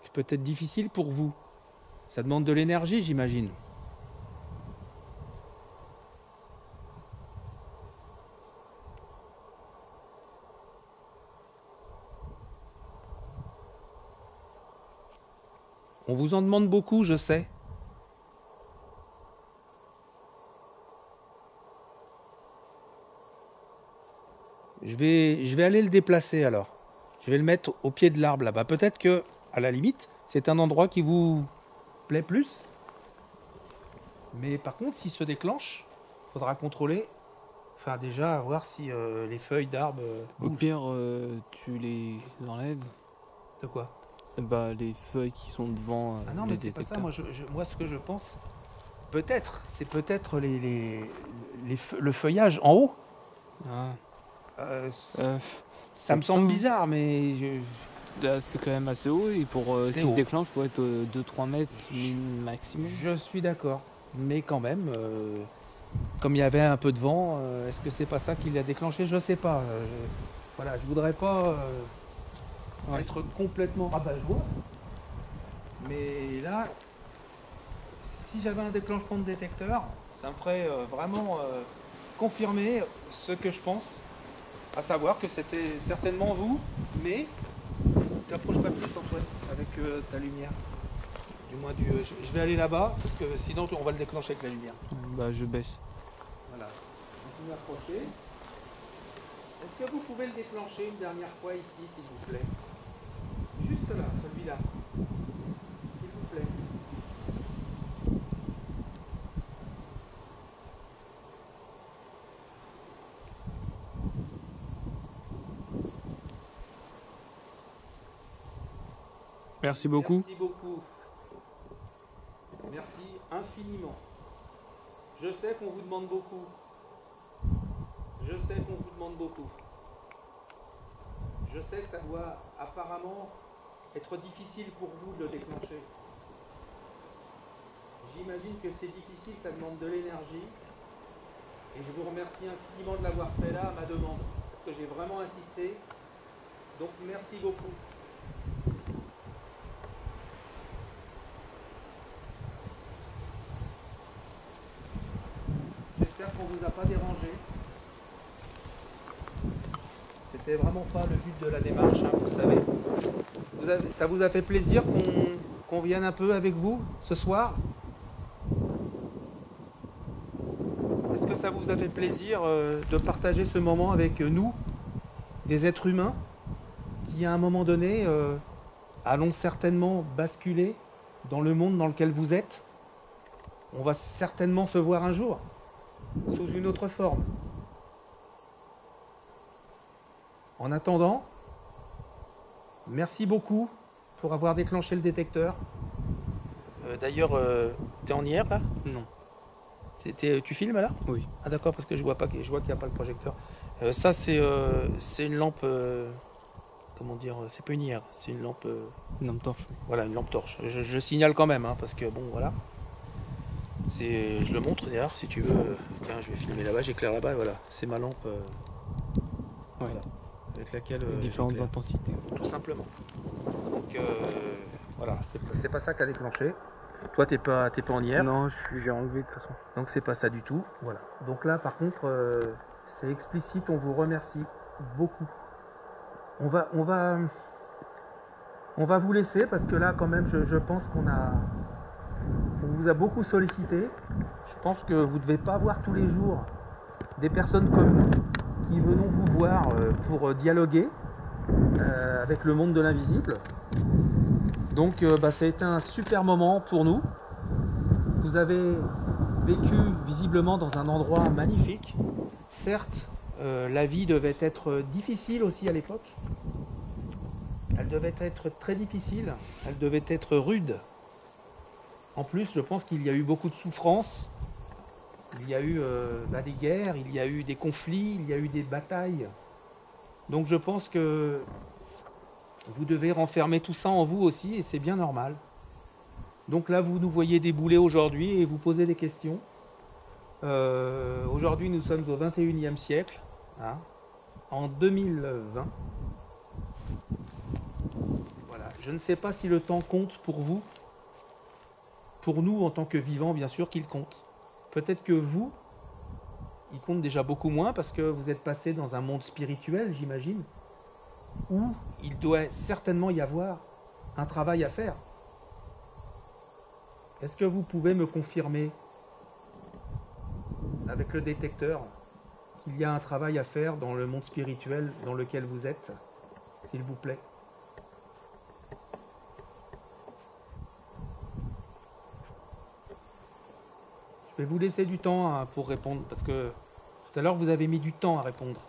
C'est peut-être difficile pour vous. Ça demande de l'énergie, j'imagine. On vous en demande beaucoup, je sais. Je vais aller le déplacer alors. Je vais le mettre au pied de l'arbre là-bas. Peut-être que, à la limite, c'est un endroit qui vous plaît plus. Mais par contre, s'il se déclenche, il faudra contrôler. Enfin, déjà, voir si les feuilles d'arbre Au bougent. pire, tu les enlèves. De quoi? Bah, les feuilles qui sont devant Ah non, les mais c'est pas ça. détecteurs. Moi, ce que je pense, c'est peut-être le feuillage en haut. Ah. Euh, Euh, ça me semble bizarre, mais là, c'est quand même assez haut et pour C'est qu'il haut. se déclenche, faut être 2-3 mètres maximum. je suis d'accord. Mais quand même, comme il y avait un peu de vent, est-ce que c'est pas ça qui l'a déclenché? Je sais pas. Voilà, je voudrais pas être complètement rabat-joie. Mais là, si j'avais un déclenchement de détecteur, ça me ferait vraiment confirmer ce que je pense, à savoir que c'était certainement vous, mais t'approches pas plus Antoine avec ta lumière. Du moins je vais aller là-bas parce que sinon on va le déclencher avec la lumière. Bah, je baisse. Voilà. Vous m'approchez. Est-ce que vous pouvez le déclencher une dernière fois ici, s'il vous plaît? Juste là, celui-là. S'il vous plaît. Merci beaucoup. Merci beaucoup. Merci infiniment. Je sais qu'on vous demande beaucoup. Je sais qu'on vous demande beaucoup. Je sais que ça doit apparemment être difficile pour vous de le déclencher. J'imagine que c'est difficile, ça demande de l'énergie. Et je vous remercie infiniment de l'avoir fait là, à ma demande. Parce que j'ai vraiment insisté. Donc merci beaucoup. J'espère qu'on vous a pas dérangé. C'était vraiment pas le but de la démarche, hein, vous savez. Ça vous a fait plaisir qu'on vienne un peu avec vous ce soir? Est-ce que ça vous a fait plaisir de partager ce moment avec nous, des êtres humains, qui à un moment donné allons certainement basculer dans le monde dans lequel vous êtes? On va certainement se voir un jour, sous une autre forme. En attendant, Merci beaucoup pour avoir déclenché le détecteur. D'ailleurs, t'es en IR là? Non. Tu filmes là? Oui. Ah d'accord, parce que je vois qu'il n'y a pas le projecteur. Ça c'est une lampe, comment dire, c'est pas une IR, c'est une lampe... Une lampe torche. Oui. Voilà, une lampe torche. Je signale quand même, hein, parce que bon, voilà. Je le montre d'ailleurs, si tu veux. Tiens, je vais filmer là-bas, j'éclaire là-bas, et voilà. C'est ma lampe voilà, avec laquelle Différentes j'éclaire, intensités. tout simplement. Donc voilà, c'est pas ça qui a déclenché. Toi, t'es pas en IR. Non, j'ai enlevé de toute façon. Donc c'est pas ça du tout. Voilà. Donc là, par contre, c'est explicite, on vous remercie beaucoup. On va vous laisser parce que là, quand même, je pense qu'on vous a beaucoup sollicité. Je pense que vous ne devez pas voir tous les jours des personnes comme nous qui venons vous voir pour dialoguer avec le monde de l'invisible. Donc ça a été un super moment pour nous. Vous avez vécu visiblement dans un endroit magnifique. Certes, la vie devait être difficile aussi à l'époque. Elle devait être très difficile, elle devait être rude. En plus, je pense qu'il y a eu beaucoup de souffrances. Il y a eu des guerres, il y a eu des conflits, il y a eu des batailles. Donc je pense que vous devez renfermer tout ça en vous aussi, et c'est bien normal. Donc là, vous nous voyez débouler aujourd'hui et vous posez des questions. Aujourd'hui, nous sommes au 21e siècle, hein, en 2020. Voilà. Je ne sais pas si le temps compte pour vous. Pour nous, en tant que vivants, bien sûr qu'il compte. Peut-être que vous, il compte déjà beaucoup moins parce que vous êtes passé dans un monde spirituel, j'imagine, où il doit certainement y avoir un travail à faire. Est-ce que vous pouvez me confirmer, avec le détecteur, qu'il y a un travail à faire dans le monde spirituel dans lequel vous êtes, s'il vous plaît? Je vais vous laisser du temps pour répondre, parce que tout à l'heure vous avez mis du temps à répondre.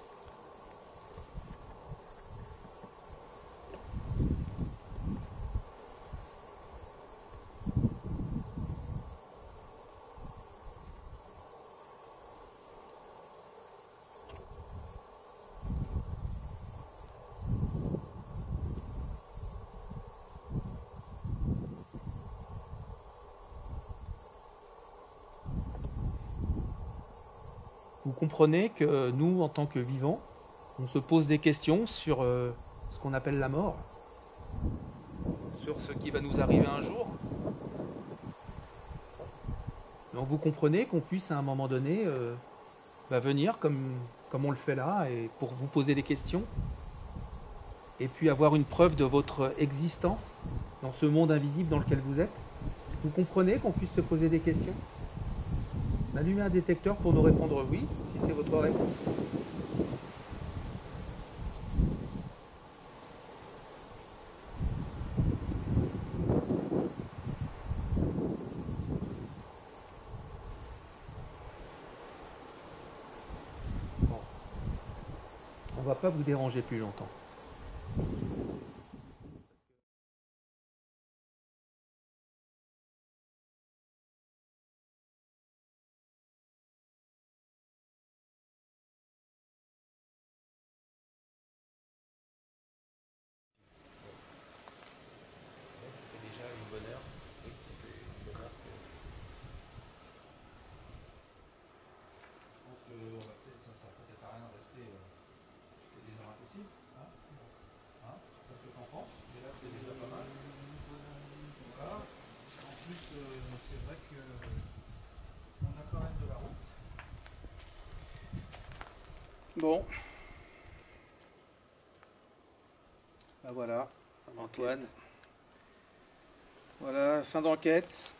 Vous comprenez que nous, en tant que vivants, on se pose des questions sur ce qu'on appelle la mort, sur ce qui va nous arriver un jour. Donc vous comprenez qu'on puisse à un moment donné venir comme on le fait là, et pour vous poser des questions, et puis avoir une preuve de votre existence dans ce monde invisible dans lequel vous êtes. Vous comprenez qu'on puisse se poser des questions? Allumez un détecteur pour nous répondre oui, si c'est votre réponse. Bon. On va pas vous déranger plus longtemps. Bon. Ben voilà, Antoine. Voilà, fin d'enquête.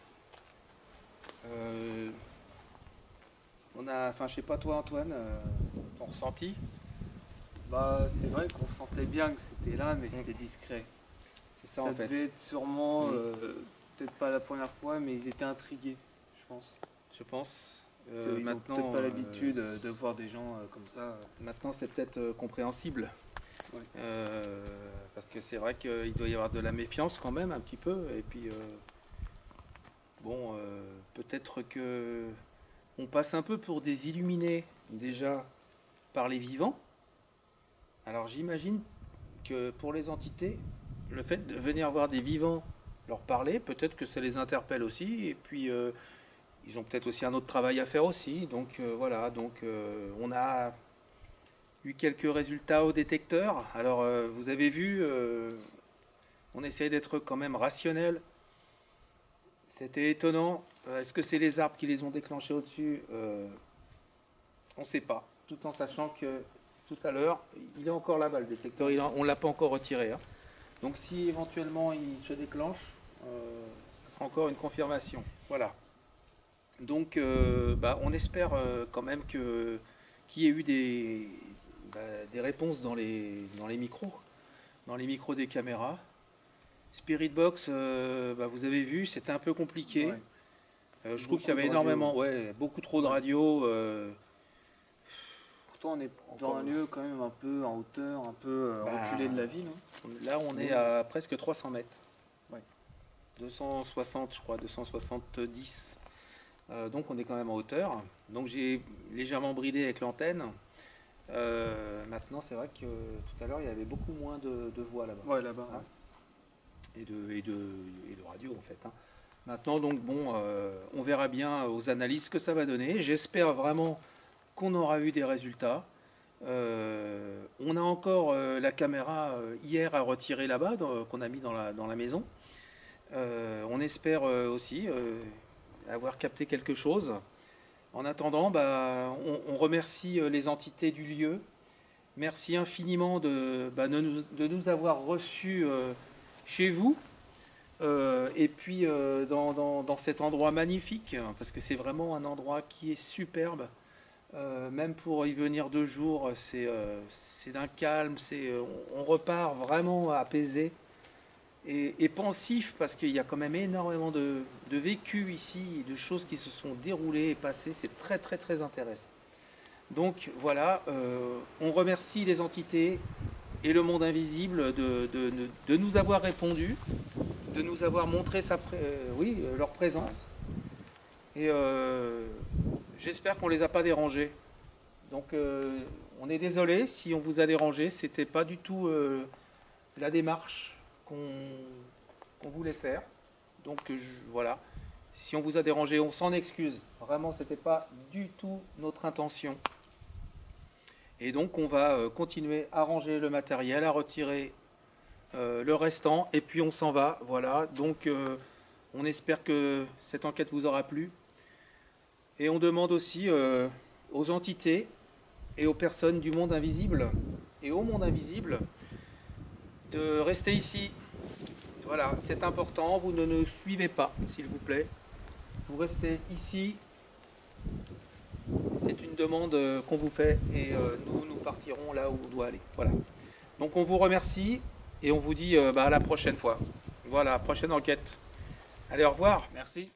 On a, enfin, je sais pas toi, Antoine, ton ressenti? Bah, c'est vrai qu'on sentait bien que c'était là, mais c'était discret. C'est ça en fait. devait être sûrement, peut-être pas la première fois, mais ils étaient intrigués, je pense. Je pense. Ils n'ont peut-être pas l'habitude de voir des gens comme ça. Maintenant, c'est peut-être compréhensible. Ouais. Parce que c'est vrai qu'il doit y avoir de la méfiance quand même un petit peu. Et puis bon, peut-être que on passe un peu pour des illuminés déjà par les vivants. Alors j'imagine que pour les entités, le fait de venir voir des vivants leur parler, peut-être que ça les interpelle aussi. Et puis ils ont peut-être aussi un autre travail à faire aussi. Donc voilà, donc on a eu quelques résultats au détecteur. Alors vous avez vu, on essaye d'être quand même rationnel. C'était étonnant. Est-ce que c'est les arbres qui les ont déclenchés au-dessus? On ne sait pas. Tout en sachant que tout à l'heure, il est encore là-bas le détecteur. On ne l'a pas encore retiré. Hein. Donc si éventuellement il se déclenche, ça sera encore une confirmation. Voilà. Donc on espère quand même qu'il y ait eu des réponses dans les micros des caméras. Spirit Box, vous avez vu, c'était un peu compliqué. Ouais. Je trouve qu'il y avait énormément, beaucoup trop de radio. Pourtant, on est dans un lieu quand même un peu en hauteur, un peu reculé de la ville. Hein. Là, on est à presque 300 mètres. Ouais. 260, je crois, 270. Donc, on est quand même en hauteur. Donc, j'ai légèrement bridé avec l'antenne. Maintenant, c'est vrai que tout à l'heure, il y avait beaucoup moins de voix là-bas. Ouais, là-bas. Hein. Et de radio, en fait. Hein. Maintenant, donc, bon, on verra bien aux analyses ce que ça va donner. J'espère vraiment qu'on aura eu des résultats. On a encore la caméra hier à retirer là-bas, qu'on a mis dans la maison. On espère aussi avoir capté quelque chose. En attendant, on remercie les entités du lieu. Merci infiniment de nous avoir reçus chez vous. Et puis dans cet endroit magnifique, parce que c'est vraiment un endroit qui est superbe. Même pour y venir 2 jours, c'est d'un calme, on repart vraiment apaisé et pensif, parce qu'il y a quand même énormément de vécu ici, de choses qui se sont déroulées et passées. C'est très très très intéressant. Donc voilà, on remercie les entités et le monde invisible de nous avoir répondu, de nous avoir montré leur présence. Et j'espère qu'on ne les a pas dérangés. Donc on est désolé si on vous a dérangé. C'était pas du tout la démarche qu'on voulait faire. Donc voilà. Si on vous a dérangé, on s'en excuse. Vraiment, c'était pas du tout notre intention. Et donc on va continuer à ranger le matériel, à retirer le restant. Et puis on s'en va. Voilà. Donc on espère que cette enquête vous aura plu. Et on demande aussi aux entités et aux personnes du monde invisible et au monde invisible de rester ici. Voilà, c'est important, vous ne nous suivez pas, s'il vous plaît. Vous restez ici. C'est une demande qu'on vous fait et nous partirons là où on doit aller. Voilà. Donc on vous remercie et on vous dit à la prochaine fois. Voilà, prochaine enquête. Allez, au revoir. Merci.